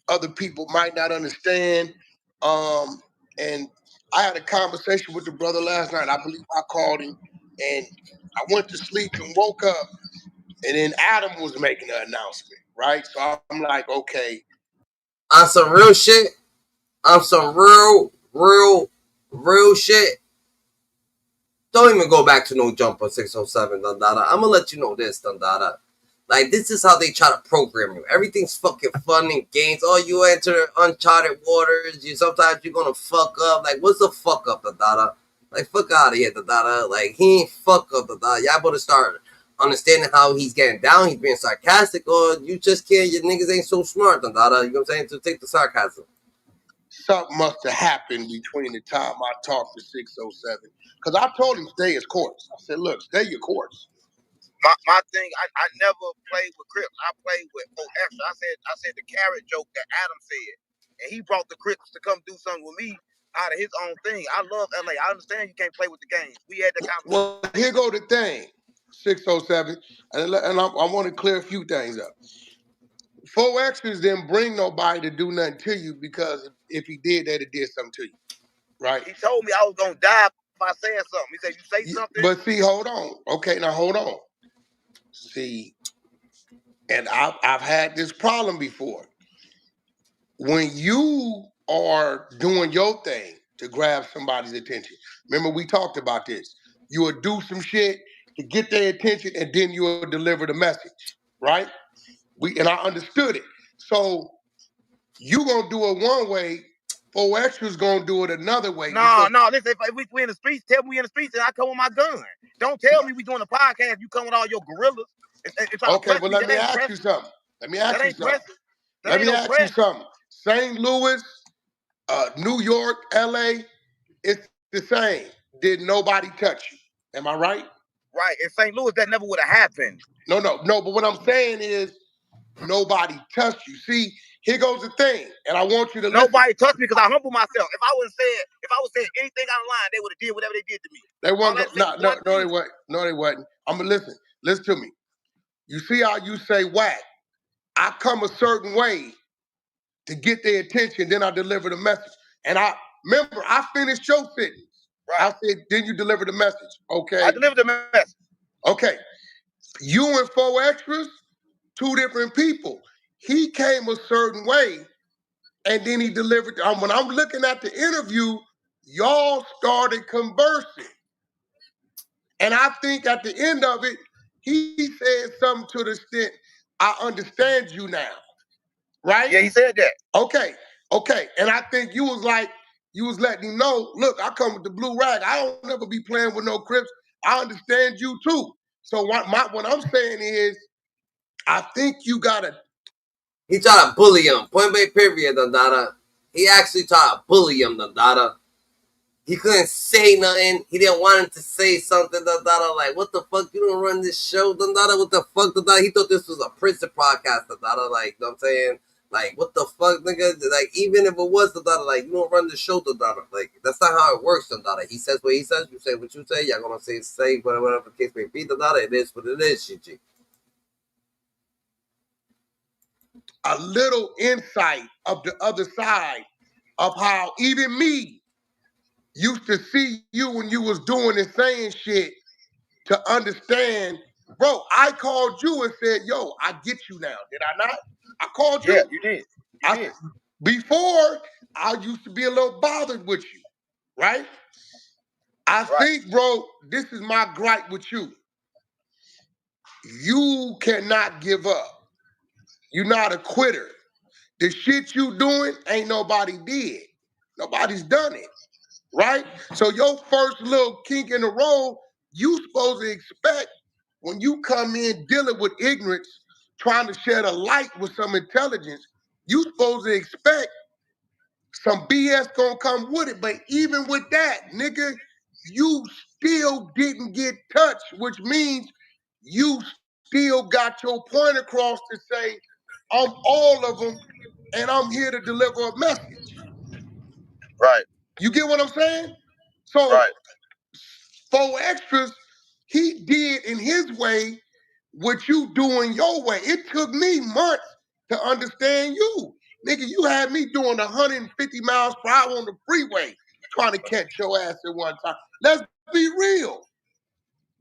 other people might not understand. And I had a conversation with the brother last night. I believe I called him, and I went to sleep and woke up, and then Adam was making an announcement, right? So I'm like, okay. On some real shit, on some real shit, don't even go back to no jumper 607, Dundada. I'm gonna let you know this, Dundada. Like, this is how they try to program you. Everything's fucking fun and games. Oh, you enter uncharted waters. Sometimes you're gonna fuck up. Like, what's the fuck up, Dundada? Like, fuck out of here, Dundada. Like, he ain't fuck up, Dundada. Y'all better start understanding how he's getting down. He's being sarcastic, or you just can't. Your niggas ain't so smart, Dundada. You know what I'm saying? To take the sarcasm. Something must have happened between the time I talked to 607. Because I told him stay his course. I said, look, stay your course. My thing, I never played with Crip. I played with extra. I said the carrot joke that Adam said. And he brought the Crips to come do something with me out of his own thing. I love LA. I understand you can't play with the games. We had the conversation. Well, here go the thing, 607. And I want to clear a few things up. 4Xers didn't bring nobody to do nothing to you, because if he did, they'd have did something to you. Right? He told me I was going to die if I said something. He said, you say something? But see, hold on. Okay, now hold on. See, and I've had this problem before. When you are doing your thing to grab somebody's attention, remember we talked about this. You will do some shit to get their attention, and then you will deliver the message, right? And I understood it. So you gonna do it one way, 4Xers gonna do it another way. No, listen, if we in the streets, tell me we in the streets and I come with my gun. Don't tell me we doing a podcast, you come with all your gorillas. Okay, well, let me ask you something. Let me ask you something. St. Louis, New York, LA, it's the same. Did nobody touch you? Am I right? Right. In St. Louis, that never would have happened. No. But what I'm saying is nobody touched you. See, here goes the thing, and I want you to listen. Nobody touched me because I humble myself. If I was saying anything out of line, they would have did whatever they did to me. They weren't. No, they wasn't. I'm gonna listen. Listen to me. You see how you say whack? I come a certain way to get their attention, then I deliver the message. And I finished your sentence. Right. I said, then you deliver the message. Okay. I delivered the message. Okay. You and 4Xers, two different people. He came a certain way, and then he delivered. When I'm looking at the interview, y'all started conversing. And I think at the end of it, he said something to the extent, I understand you now. Right? Yeah, he said that. Okay. And I think you was letting him know, look, I come with the blue rag. I don't never be playing with no Crips. I understand you too. So what I'm saying is, I think you gotta. He tried to bully him. Point blank period, Dada. He actually tried to bully him, Dada. He couldn't say nothing. He didn't want him to say something, Dada. Like, what the fuck? You don't run this show, Dada. What the fuck, Dada? He thought this was a prison podcast, Dada. Like, you know what I'm saying? Like, what the fuck, nigga? Like, even if it was, Dada, like, you don't run the show, Dada. Like, that's not how it works, Dada. He says what he says. You say what you say. Y'all gonna say whatever the case may be, Dada. It is what it is, GG. A little insight of the other side of how even me used to see you when you was doing and saying shit to understand. Bro, I called you and said, yo, I get you now. Did I not? I called you. Yeah, you did. You did. Before, I used to be a little bothered with you, right? I think, bro, this is my gripe with you. You cannot give up. You're not a quitter. The shit you doing ain't nobody did. Nobody's done it, right? So your first little kink in the road, you supposed to expect when you come in dealing with ignorance, trying to shed a light with some intelligence, you supposed to expect some BS gonna come with it. But even with that, nigga, you still didn't get touched, which means you still got your point across to say, I'm all of them, and I'm here to deliver a message. Right. You get what I'm saying? So, 4 Extras, he did in his way what you doing your way. It took me months to understand you. Nigga, you had me doing 150 miles per hour on the freeway trying to catch your ass at one time. Let's be real.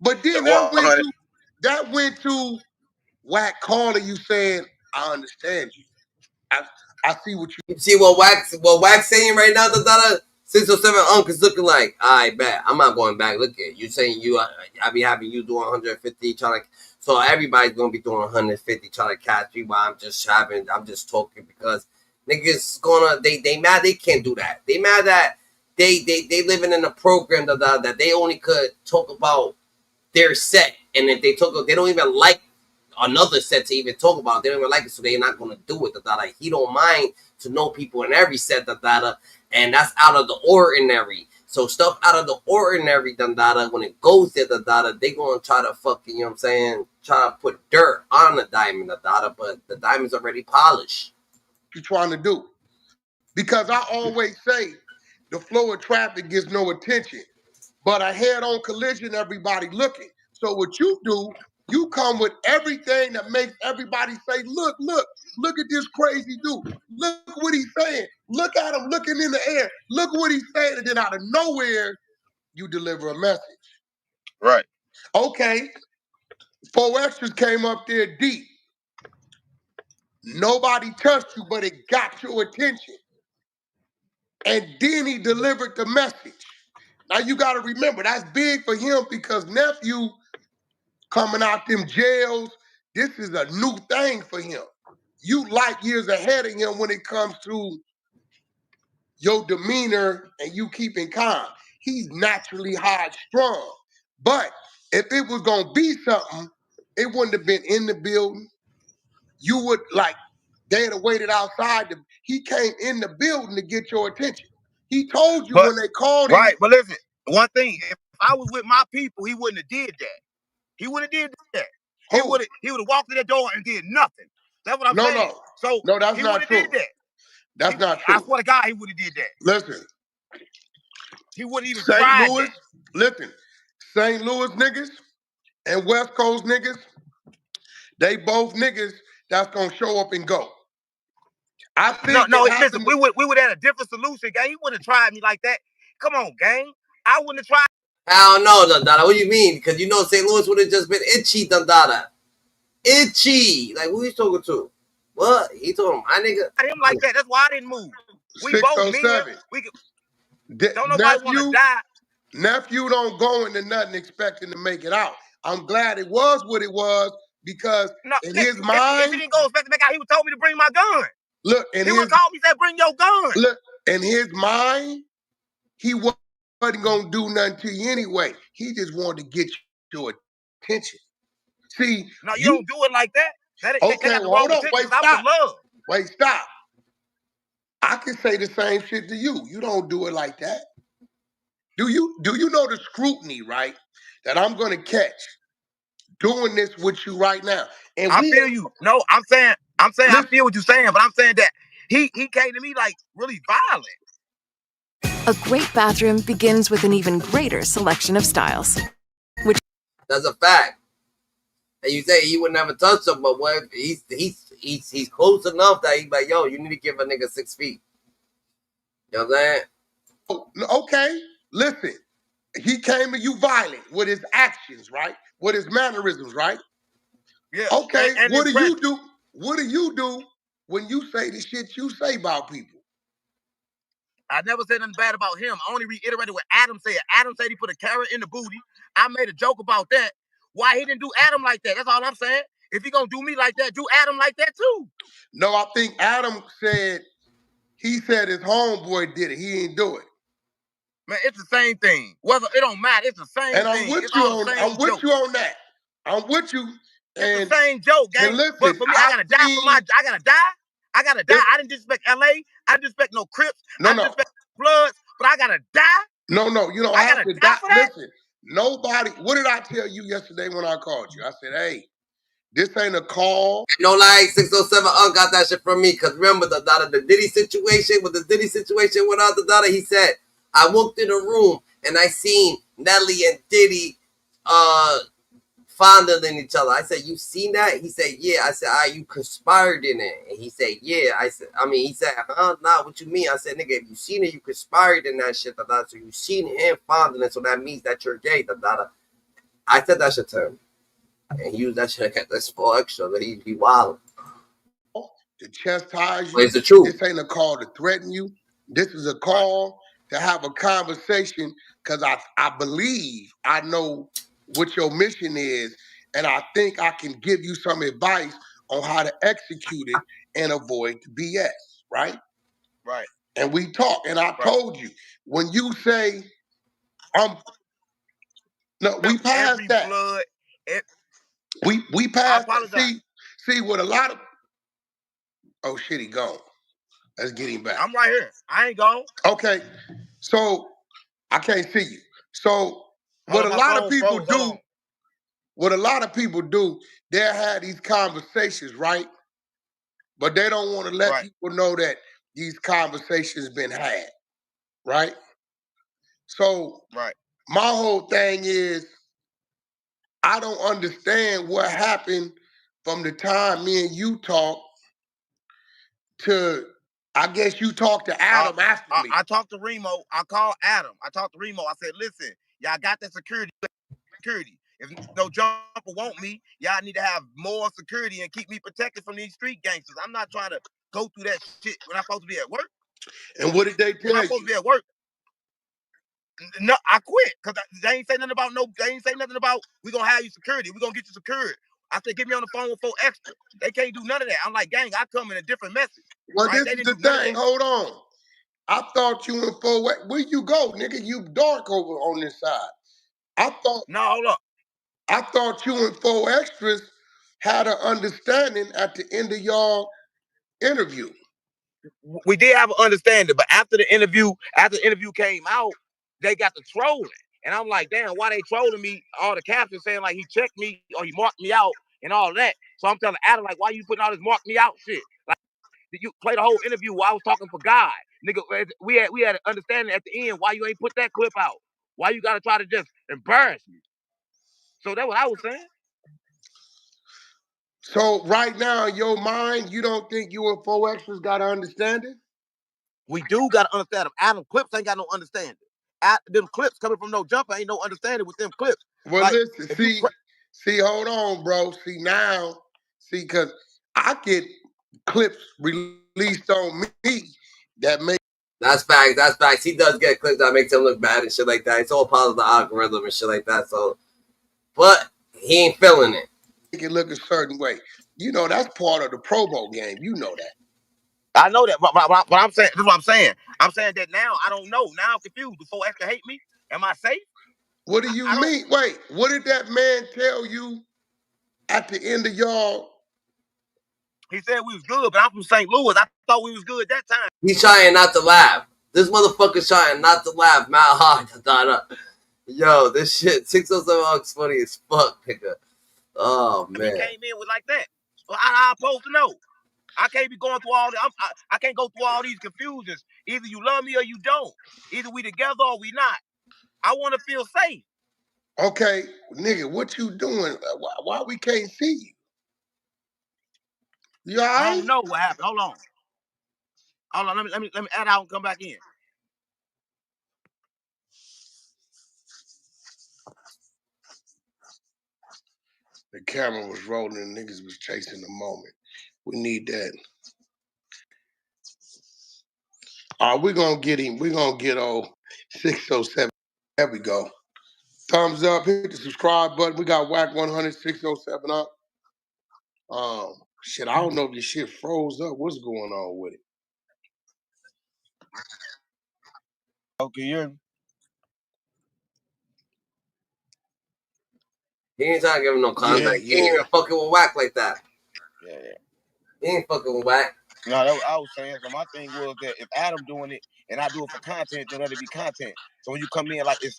But then that went to Whack calling you saying, I understand you. I see what you see what Wax saying right now, Dada. 607 is looking like, I bet I'm not going back. Look at you saying I be having you doing 150 trying to, so everybody's gonna be doing 150 trying to catch me while I'm just talking because niggas they mad they can't do that. They mad that they living in a program that they only could talk about their set, and if they don't even like another set to even talk about. They don't even like it, so they're not gonna do it. Like, he don't mind to know people in every set, and that's out of the ordinary. So stuff out of the ordinary, when it goes there, they gonna try to fucking, you know what I'm saying, try to put dirt on the diamond, but the diamond's already polished. What you trying to do? Because I always say the flow of traffic gets no attention, but a head-on collision, everybody looking. So what you do, you come with everything that makes everybody say, look at this crazy dude. Look what he's saying. Look at him looking in the air. Look what he's saying. And then out of nowhere, you deliver a message. Right. Okay. 4 Extras came up there deep. Nobody touched you, but it got your attention. And then he delivered the message. Now you got to remember, that's big for him because nephew coming out them jails, this is a new thing for him. You light years ahead of him when it comes to your demeanor and you keeping calm. He's naturally high strung. But if it was going to be something, it wouldn't have been in the building. You would, they'd have waited outside. He came in the building to get your attention. He told you when they called him. Right, but listen, one thing, if I was with my people, he wouldn't have did that. He wouldn't have did that. He would have walked to that door and did nothing. That's what I'm saying. So that's he not true. Did that. That's not true. I swear to God, he would have did that. Listen. He wouldn't even try that. Listen, St. Louis niggas and West Coast niggas, they both niggas that's gonna show up and go. I think listen, we would have had a different solution, gang. He wouldn't have tried me like that. Come on, gang. I wouldn't have tried. I don't know, Dada. What do you mean? Because you know St. Louis would have just been itchy, Dada. Itchy. Like, who he's talking to? What? He told him, my nigga. I didn't like that. That's why I didn't move. We both men. Don't nobody want to die. Nephew don't go into nothing expecting to make it out. I'm glad it was what it was because in his mind, if he didn't go expect to make out, he would told me to bring my gun. Look, he would call me and said, "Bring your gun." Look, in his mind, he wasn't gonna do nothing to you anyway. He just wanted to get your attention. See, no, you don't do it like that. Okay, well, hold on. Wait, stop. Wait, stop. I can say the same shit to you. You don't do it like that. Do you know the scrutiny, right? That I'm gonna catch doing this with you right now. And I feel you. No, I'm saying listen, I feel what you're saying, but I'm saying that he came to me like really violent. A great bathroom begins with an even greater selection of styles. That's a fact. And you say he would never touch him, but what he's close enough that he's like, yo, you need to give a nigga 6 feet. You know what I'm saying? Okay, listen. He came to you violent with his actions, right? With his mannerisms, right? Yeah. Okay, and what do you do? What do you do when you say the shit you say about people? I never said nothing bad about him. I only reiterated what Adam said. Adam said he put a carrot in the booty. I made a joke about that. Why he didn't do Adam like that? That's all I'm saying. If he gonna do me like that, do Adam like that too. No, I think Adam said, he said his homeboy did it. He didn't do it. Man, it's the same thing. Whether it don't matter, it's the same thing. And I'm with you on that. I'm with you. It's the same joke, gang. Listen, but for me, I gotta die I gotta die. I gotta die. I didn't disrespect LA. I didn't disrespect no Crips. I didn't disrespect Bloods, but I gotta die. No, you don't have to die. Listen, nobody. What did I tell you yesterday when I called you? I said, hey, this ain't a call. No, like 607 got that shit from me. Because remember the Diddy situation, with the Diddy situation without the daughter, he said, I walked in a room and I seen Nelly and Diddy fondling each other. I said, you seen that? He said, yeah. I said, you conspired in it. And he said, yeah. He said, nah, what you mean? I said, nigga, if you seen it, you conspired in that shit. So you seen him fondling, so that means that you're gay. I said that shit to him. And he used that shit to get this full extra. That he wild. To chastise you. But it's the truth. This ain't a call to threaten you. This is a call to have a conversation because I believe I know what your mission is, and I think I can give you some advice on how to execute it and avoid the BS, right? Right. And we talk, and I told you, when you say, no, we passed that. Blood, we passed that. See, what a lot of, oh shit, he gone. Let's get him back. I'm right here. I ain't gone. Okay, so I can't see you. So what a lot of people do, they'll have these conversations, right? But they don't want to let people know that these conversations been had, right? So my whole thing is, I don't understand what happened from the time me and you talked to, I guess you talked to Adam after me. I talked to Remo. I called Adam. I talked to Remo. I said, listen, y'all got that security. If no jumper want me, y'all need to have more security and keep me protected from these street gangsters. I'm not trying to go through that shit when I'm supposed to be at work. And what did they tell you? I'm supposed to be at work. No, I quit because they ain't say nothing about we gonna have you security. We gonna get you secured. I said, get me on the phone with 4 extra. They can't do none of that. I'm like, gang, I come in a different message. Well, this is the thing. Hold on. I thought you in 4 where you go, nigga? You dark over on this side. No, hold up. I thought you and 4 extras had an understanding at the end of y'all interview. We did have an understanding, but after the interview came out, they got to trolling. And I'm like, damn, why they trolling me? All the captions saying like he checked me or he marked me out and all that. So I'm telling Adam, like, why you putting all this mark me out shit? Like, did you play the whole interview while I was talking for God? Nigga, we had an understanding at the end why you ain't put that clip out. Why you gotta try to just embarrass me? So that's what I was saying. So right now in your mind, you don't think you and 4 extras got to understand it? We do got to understand them. Adam clips ain't got no understanding. Them clips coming from no jumper ain't no understanding with them clips. Well, like, listen, see, hold on, bro. Because I get clips released on me that make That's facts. That's facts. He does get clips that makes him look bad and shit like that. It's all part of the algorithm and shit like that. So, but he ain't feeling it. Make it look a certain way. You know, that's part of the promo game. You know that. I know that, but I'm saying, this is what I'm saying. I'm saying that now I don't know. Now I'm confused. Do 4Extra hate me? Am I safe? What do you mean? Wait, what did that man tell you at the end of y'all? He said we was good, but I'm from St. Louis. I thought we was good that time. He's trying not to laugh. This motherfucker's trying not to laugh. Mad hard. Yo, this shit 607 Hawk's funny as fuck, nigga. Oh man. He came in with like that. So how am I supposed to know? I can't be going through all the. I can't go through all these confusions. Either you love me or you don't. Either we together or we not. I want to feel safe. Okay, nigga, what you doing? Why we can't see you? You all right? I don't know what happened. Hold on. Let me add out and come back in. The camera was rolling and niggas was chasing the moment. We need that. All right, we're gonna get him. We're gonna get old 607. There we go. Thumbs up, hit the subscribe button. We got Whack 100 607 up. Shit, I don't know if this shit froze up. What's going on with it? Okay, you're. He ain't trying to give him no contact. He ain't even fucking with Whack like that. Yeah. He ain't fucking with Whack. No, that I was saying. So my thing was that if Adam doing it and I do it for content, then let it be content. So when you come in like it's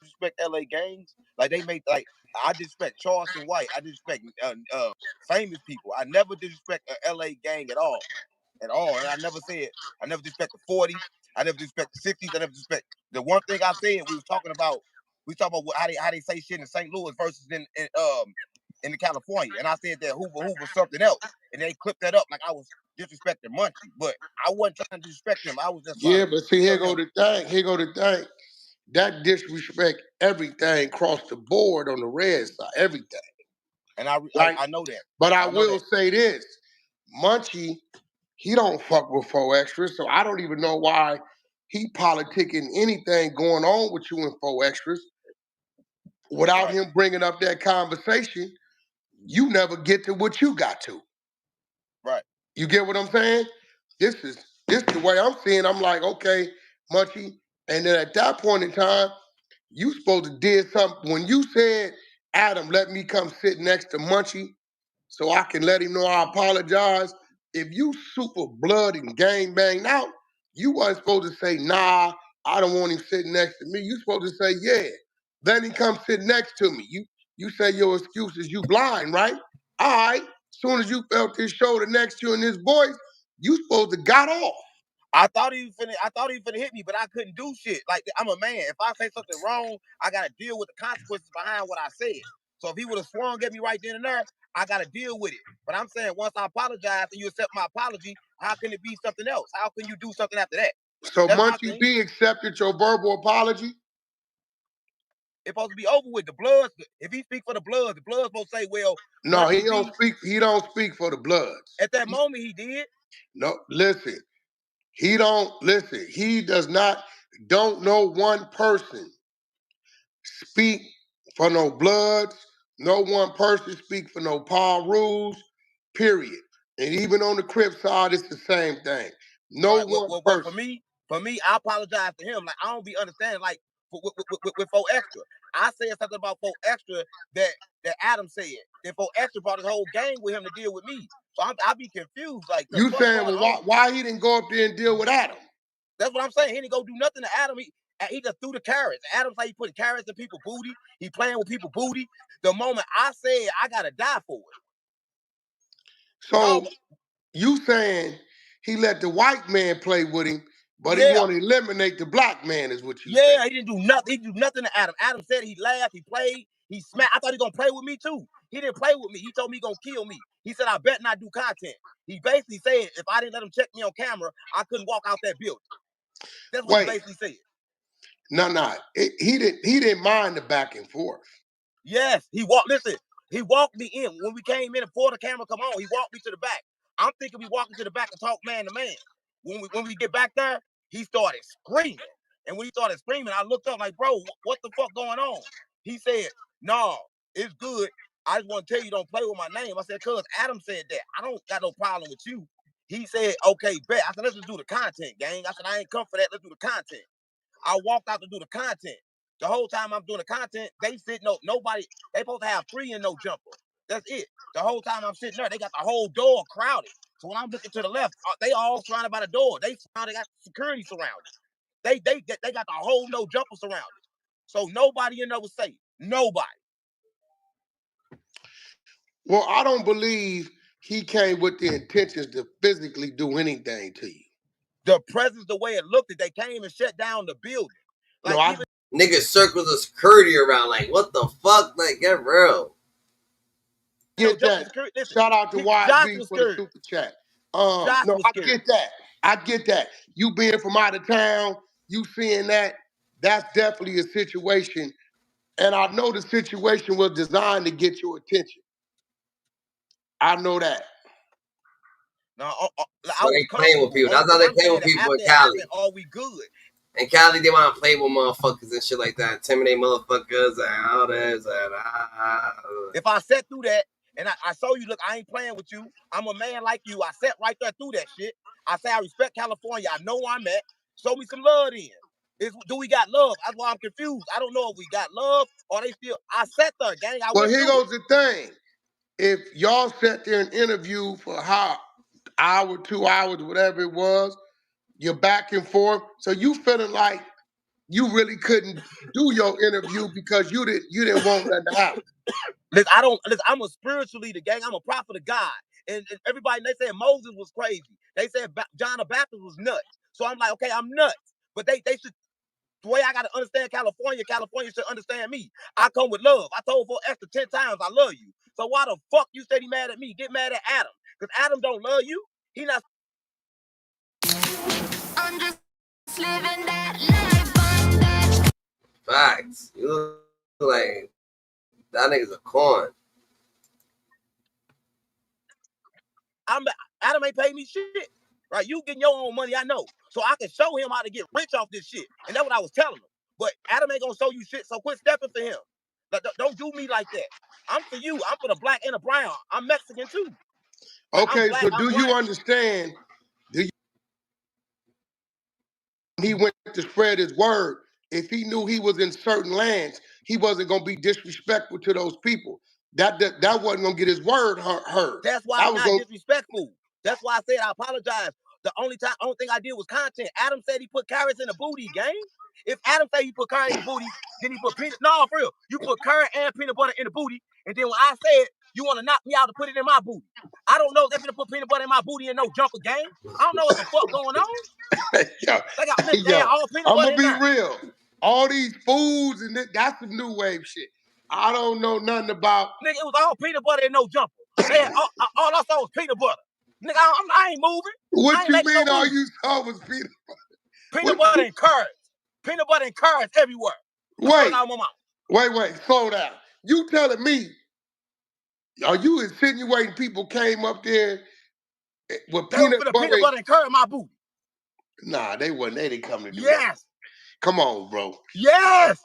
disrespect LA gangs, like they make like I disrespect Charleston White, I disrespect famous people. I never disrespect a LA gang at all. And I never disrespect the 40s, I never disrespect the 60s, I never disrespect the one thing I said we talking about how they say shit in St. Louis versus in the California. And I said that Hoover was something else. And they clipped that up like I was disrespecting Munchie. But I wasn't trying to disrespect him. I was just Yeah, but see, here go the thing. That disrespect everything across the board on the red side, everything. And I know that. But I will say this, Munchie, he don't fuck with 4Extra, so I don't even know why he politicking anything going on with you in 4Extras. Without him bringing up that conversation, you never get to what you got to. Right. You get what I'm saying? This is the way I'm seeing. I'm like, okay, Munchie. And then at that point in time, you supposed to did something. When you said, Adam, let me come sit next to Munchie so I can let him know I apologize. If you super blood and gang banged out, you wasn't supposed to say, nah, I don't want him sitting next to me. You supposed to say, yeah, let him come sit next to me. You say your excuse is you blind, right? All right. Soon as you felt his shoulder next to you and his voice, you supposed to got off. I thought he was finna hit me, but I couldn't do shit. Like, I'm a man. If I say something wrong, I gotta deal with the consequences behind what I said. So if he would have swung at me right then and there, I gotta deal with it. But I'm saying once I apologize and you accept my apology, how can it be something else? How can you do something after that? So Munchie B accepted your verbal apology? It's supposed to be over with. The Bloods, if he speak for the Bloods supposed to say, well, no, he don't speak for the Bloods. At that moment he did. No, listen. He don't know one person speak for no Bloods, no one person speak for no Paul Rules, period. And even on the Crip side, it's the same thing. No one person. For me, I apologize to him. Like, I don't be understanding, like, with 4Extra. I said something about 4Extra that Adam said. That 4Extra brought his whole gang with him to deal with me. So I be confused. Like, you saying, well, why he didn't go up there and deal with Adam? That's what I'm saying. He didn't go do nothing to Adam. He just threw the carrots. Adam's like he putting carrots in people's booty. He playing with people's booty. The moment I said I gotta die for it. So you saying he let the white man play with him, but he want to eliminate the black man, is what you said. He didn't do nothing. He did nothing to Adam. Adam said he laughed, he played, he smacked. I thought he gonna play with me too. He didn't play with me. He told me he gonna kill me. He said I bet not do content. He basically said if I didn't let him check me on camera, I couldn't walk out that building. That's what he basically said. No. He didn't mind the back and forth. Yes, he walked. Listen, he walked me in when we came in before the camera come on. He walked me to the back. I'm thinking we walking to the back and talk man to man. When we get back there, he started screaming. And when he started screaming, I looked up like, bro, what the fuck going on? He said, no, it's good. I just want to tell you, don't play with my name. I said, cuz Adam said that. I don't got no problem with you. He said, okay, bet. I said, let's just do the content, gang. I said, I ain't come for that. Let's do the content. I walked out to do the content. The whole time I'm doing the content, they sit nobody. They supposed to have free and no jumper. That's it. The whole time I'm sitting there, they got the whole door crowded. So when I'm looking to the left, they all surrounded by the door. They got security surrounded. They got the whole no jumper surrounded. So nobody in there was safe. Nobody. Well, I don't believe he came with the intentions to physically do anything to you. The presence, the way it looked, that they came and shut down the building. Like niggas circles of security around. Like, what the fuck? Like, get real. Get that. Shout out to YB for the super chat. No, I get that. I get that. You being from out of town, you seeing that, that's definitely a situation. And I know the situation was designed to get your attention. I know that. No, so they playing with people. That's how they play with people in Cali. All we good. In Cali, they want to play with motherfuckers and shit like that, intimidate motherfuckers and all this. If I sat through that and I saw you, look, I ain't playing with you. I'm a man like you. I sat right there through that shit. I say I respect California. I know where I'm at. Show me some love then. Do we got love? That's why I'm confused. I don't know if we got love or they still. I sat there, gang. Well, here goes the thing. If y'all sat there and interview for hour, 2 hours, whatever it was, you're back and forth. So you feeling like you really couldn't do your interview because you didn't want that to happen. Listen, I'm a spiritual leader, gang. I'm a prophet of God. And everybody, they said Moses was crazy. They said John the Baptist was nuts. So I'm like, okay, I'm nuts. But they should, the way I got to understand California should understand me. I come with love. I told for Esther 10 times, I love you. So why the fuck you said he mad at me? Get mad at Adam. Because Adam don't love you. He not. I'm just living that life. Facts. You look like that nigga's a corn. Adam ain't pay me shit. Right? You getting your own money, I know. So I can show him how to get rich off this shit. And that's what I was telling him. But Adam ain't gonna show you shit, so quit stepping for him. Don't do me like that. I'm for you. I'm for the black and the brown. I'm Mexican too. Okay, so do you understand? He went to spread his word. If he knew he was in certain lands, he wasn't gonna be disrespectful to those people. That wasn't gonna get his word heard. That's why I'm not disrespectful. That's why I said I apologize. The only thing I did was content. Adam said he put carrots in the booty, gang. If Adam said he put carrot in the booty, then he put peanut. No, for real. You put carrot and peanut butter in the booty, and then when I said you want to knock me out to put it in my booty, I don't know if they're gonna put peanut butter in my booty and no jumper, gang. I don't know what the fuck going on. I'm gonna be real. All these foods and that's the new wave shit. I don't know nothing about. Nigga, it was all peanut butter and no jumper. They had, all I saw was peanut butter. Nigga, I ain't moving. What you mean all you saw was peanut butter? Peanut butter and carrots. Peanut butter and carrots everywhere. Wait, slow down. You telling me, are you insinuating people came up there with peanut butter and carrot in my booty? Nah, they wasn't. They didn't come to do that. Yes. Come on, bro. Yes.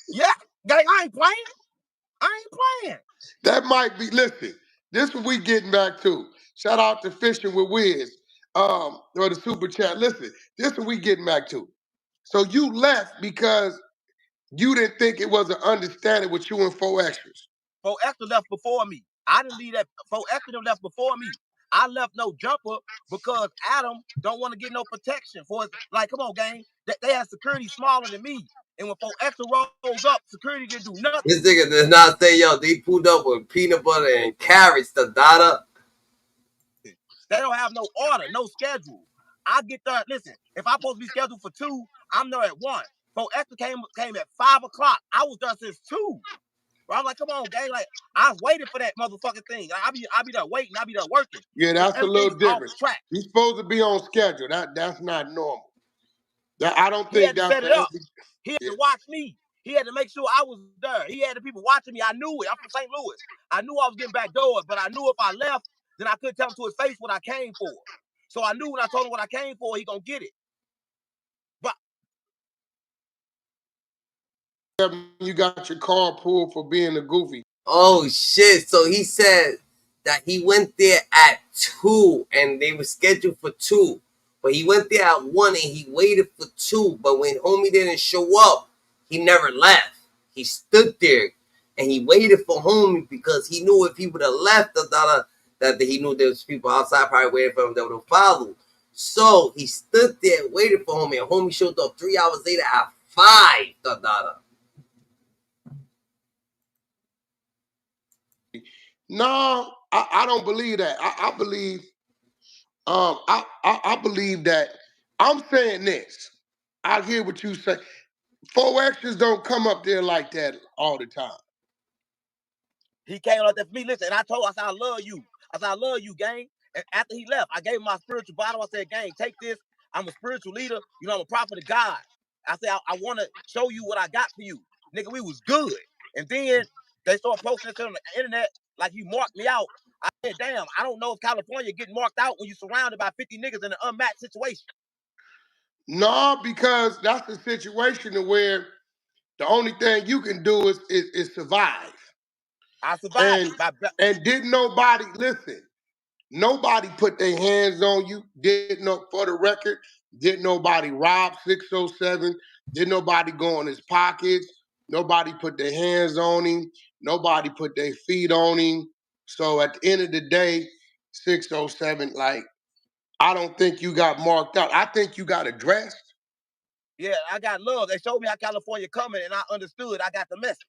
Yeah, gang, I ain't playing. That might be, listen, this is what we getting back to. Shout out to Fishing with Wiz, or the super chat. Listen, this is what we getting back to. So you left because you didn't think it was an understanding with you and 4 Extras. 4 Extra left before me. I didn't leave that. 4 Extra left before me. I left no jumper because Adam don't want to get no protection for it. Like, come on, gang. They had security smaller than me. And when 4 Extra rolls up, security didn't do nothing. This nigga does not say, yo, they pulled up with peanut butter and carrots, the data. They don't have no order, no schedule. I get there. Listen, if I'm supposed to be scheduled for 2, I'm there at 1. 4 Extra came at 5 o'clock. I was there since 2. I'm like, come on, gang. Like, I was waiting for that motherfucking thing. I be there waiting. I be there working. Yeah, that's a little different. He's supposed to be on schedule. That's not normal. I don't think that's set it up. He had to watch me. He had to make sure I was there. He had the people watching me. I knew it. I'm from St. Louis. I knew I was getting backdoored, but I knew if I left, then I couldn't tell him to his face what I came for. So I knew when I told him what I came for, he gonna get it. But you got your car pulled for being a goofy. Oh shit! So he said that he went there at 2 and they were scheduled for 2, but he went there at 1 and he waited for 2. But when homie didn't show up, he never left. He stood there and he waited for homie because he knew if he would have left that he knew there was people outside probably waiting for him that would have followed. So he stood there waiting for homie, and homie showed up 3 hours later at 5. No, I don't believe that. I believe I believe that. I'm saying this. I hear what you say. 4X's don't come up there like that all the time. he came like that for me. Listen, and I said, I love you. I said, I love you, gang. And after he left, I gave him my spiritual bottle. I said, gang, take this. I'm a spiritual leader. You know, I'm a prophet of God. I said, I want to show you what I got for you. Nigga, we was good. And then they started posting this on the internet like you marked me out. I said, damn, I don't know if California getting marked out when you're surrounded by 50 niggas in an unmatched situation. No, because that's the situation where the only thing you can do is survive. I survived. And didn't nobody, listen, nobody put their hands on you. For the record, didn't nobody rob 607. Didn't nobody go in his pockets. Nobody put their hands on him. Nobody put their feet on him. So at the end of the day, 607, like, I don't think you got marked out. I think you got addressed. Yeah, I got love. They showed me how California coming, and I understood. I got the message,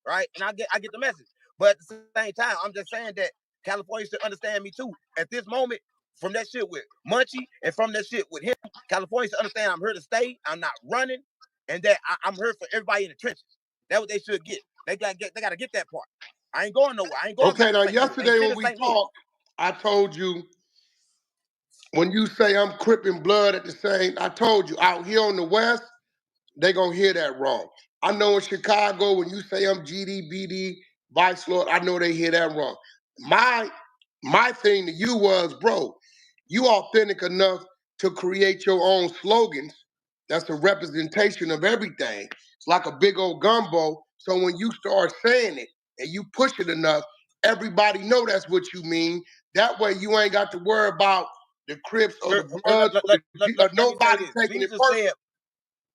right? And I get the message. But at the same time, I'm just saying that California should understand me too. At this moment, from that shit with Munchie and from that shit with him, California should understand I'm here to stay. I'm not running, and that I'm here for everybody in the trenches. That's what they should get. They got to get that part. I ain't going nowhere. I ain't going. Okay, now yesterday when we talked, I told you when you say I'm Crip and blood at the same, I told you out here on the West, they gonna hear that wrong. I know in Chicago when you say I'm GD, BD, Vice Lord, I know they hear that wrong. My thing to you was, bro, you authentic enough to create your own slogans. That's a representation of everything. It's like a big old gumbo. So when you start saying it and you push it enough, everybody know that's what you mean. That way you ain't got to worry about the Crips or the Bloods or nobody taking it personal.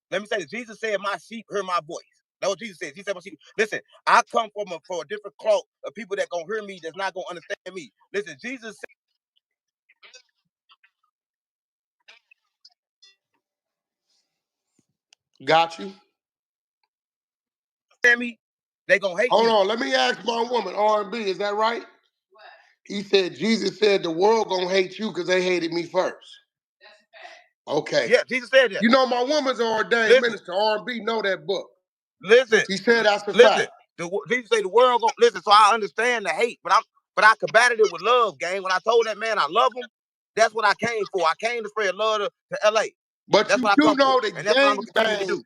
Let me say this. Jesus said, my sheep hear my voice. That's what Jesus said. He said, my sheep. Listen, I come from a different cloth of people that gonna hear me, that's not gonna understand me. Listen, Jesus said, got you. Me, they gonna hate Hold me. on, let me ask my woman, R&B, is that right? What? He said, Jesus said the world gonna hate you because they hated me first. That's a fact. Okay. Yeah, Jesus said that. You know, my woman's an ordained minister. R&B know that book. Listen. She said that's a fact. Jesus say the world gonna listen, so I understand the hate, but I combated it with love, gang. When I told that man I love him, that's what I came for. I came to spread love to LA. But that's you what I do come know for. the And that's what I'm gonna continue to gang do.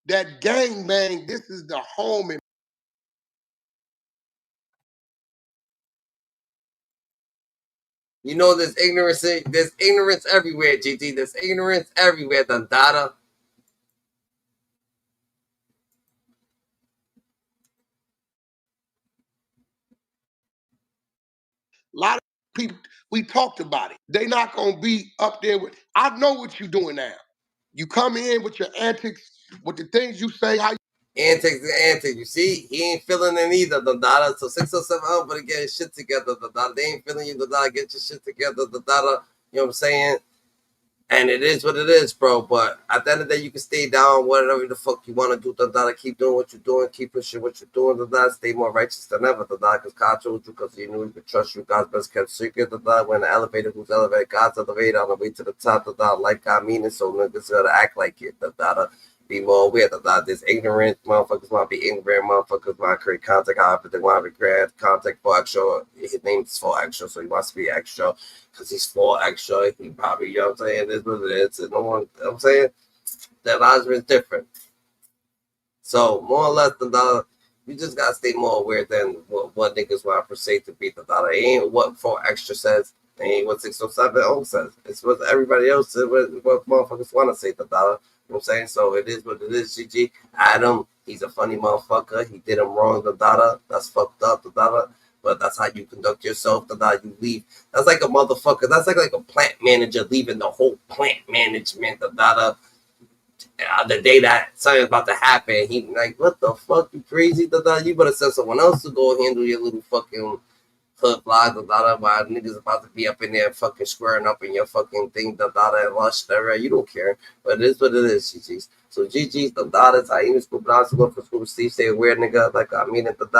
That gang bang, this is the home. You know, there's ignorance everywhere, GT. There's ignorance everywhere, Dada. A lot of people, we talked about it. They not gonna be up there with, I know what you're doing now. You come in with your antics, with the things you say, how you Antics. You see, he ain't feeling it either, Dada. So 607 better get his shit together, Dada. They ain't feeling you, Dada. Get your shit together, Dada. You know what I'm saying? And it is what it is, bro. But at the end of the day, you can stay down, whatever the fuck you want to do, Dada. Keep doing what you're doing. Keep pushing what you're doing, Dada. Stay more righteous than ever, Dada. Because God told you, because he knew he could trust you. God's best kept secret, Dada. When the elevator, who's elevated? God's elevator on the way to the top, Dada. Like God meaning, so niggas gotta act like it, Dada. Be more aware, Dada. This ignorant motherfuckers want to be ignorant. Motherfuckers want to create contact. However, they want to create contact for extra. His name is for extra, so he wants to be extra. Because he's for extra, he probably, you know what I'm saying, this is what it is. And no one, you know what I'm saying? That lives is different. So more or less, the dollar, you just gotta stay more aware than what niggas want to perceive to be the dollar. It ain't what 4 Extra says. It ain't what 607 says. It's what everybody else says. What motherfuckers want to say the dollar. You know what I'm saying? So it is what it is. GG. Adam, he's a funny motherfucker. He did him wrong. The dollar. That's fucked up. The dollar. But that's how you conduct yourself. The dollar. You leave. That's like a motherfucker. That's like a plant manager leaving the whole plant management. The dollar. The day that something's about to happen, he like, what the fuck, you crazy? You better send someone else to go handle your little fucking hood blog. While niggas about to be up in there fucking squaring up in your fucking thing. And lush. You don't care, but it is what it is. GG's. So GG's. The I even school, but I also go for school. Steve, stay aware, nigga. Like I mean it. And you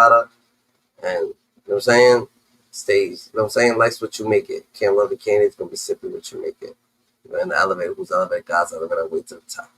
know what I'm saying? Stays. You know what I'm saying? Life's what you make it. Can't love it, can't. It's gonna be simply what you make it. You're in the elevator. Who's elevator? God's elevator. Way to the top.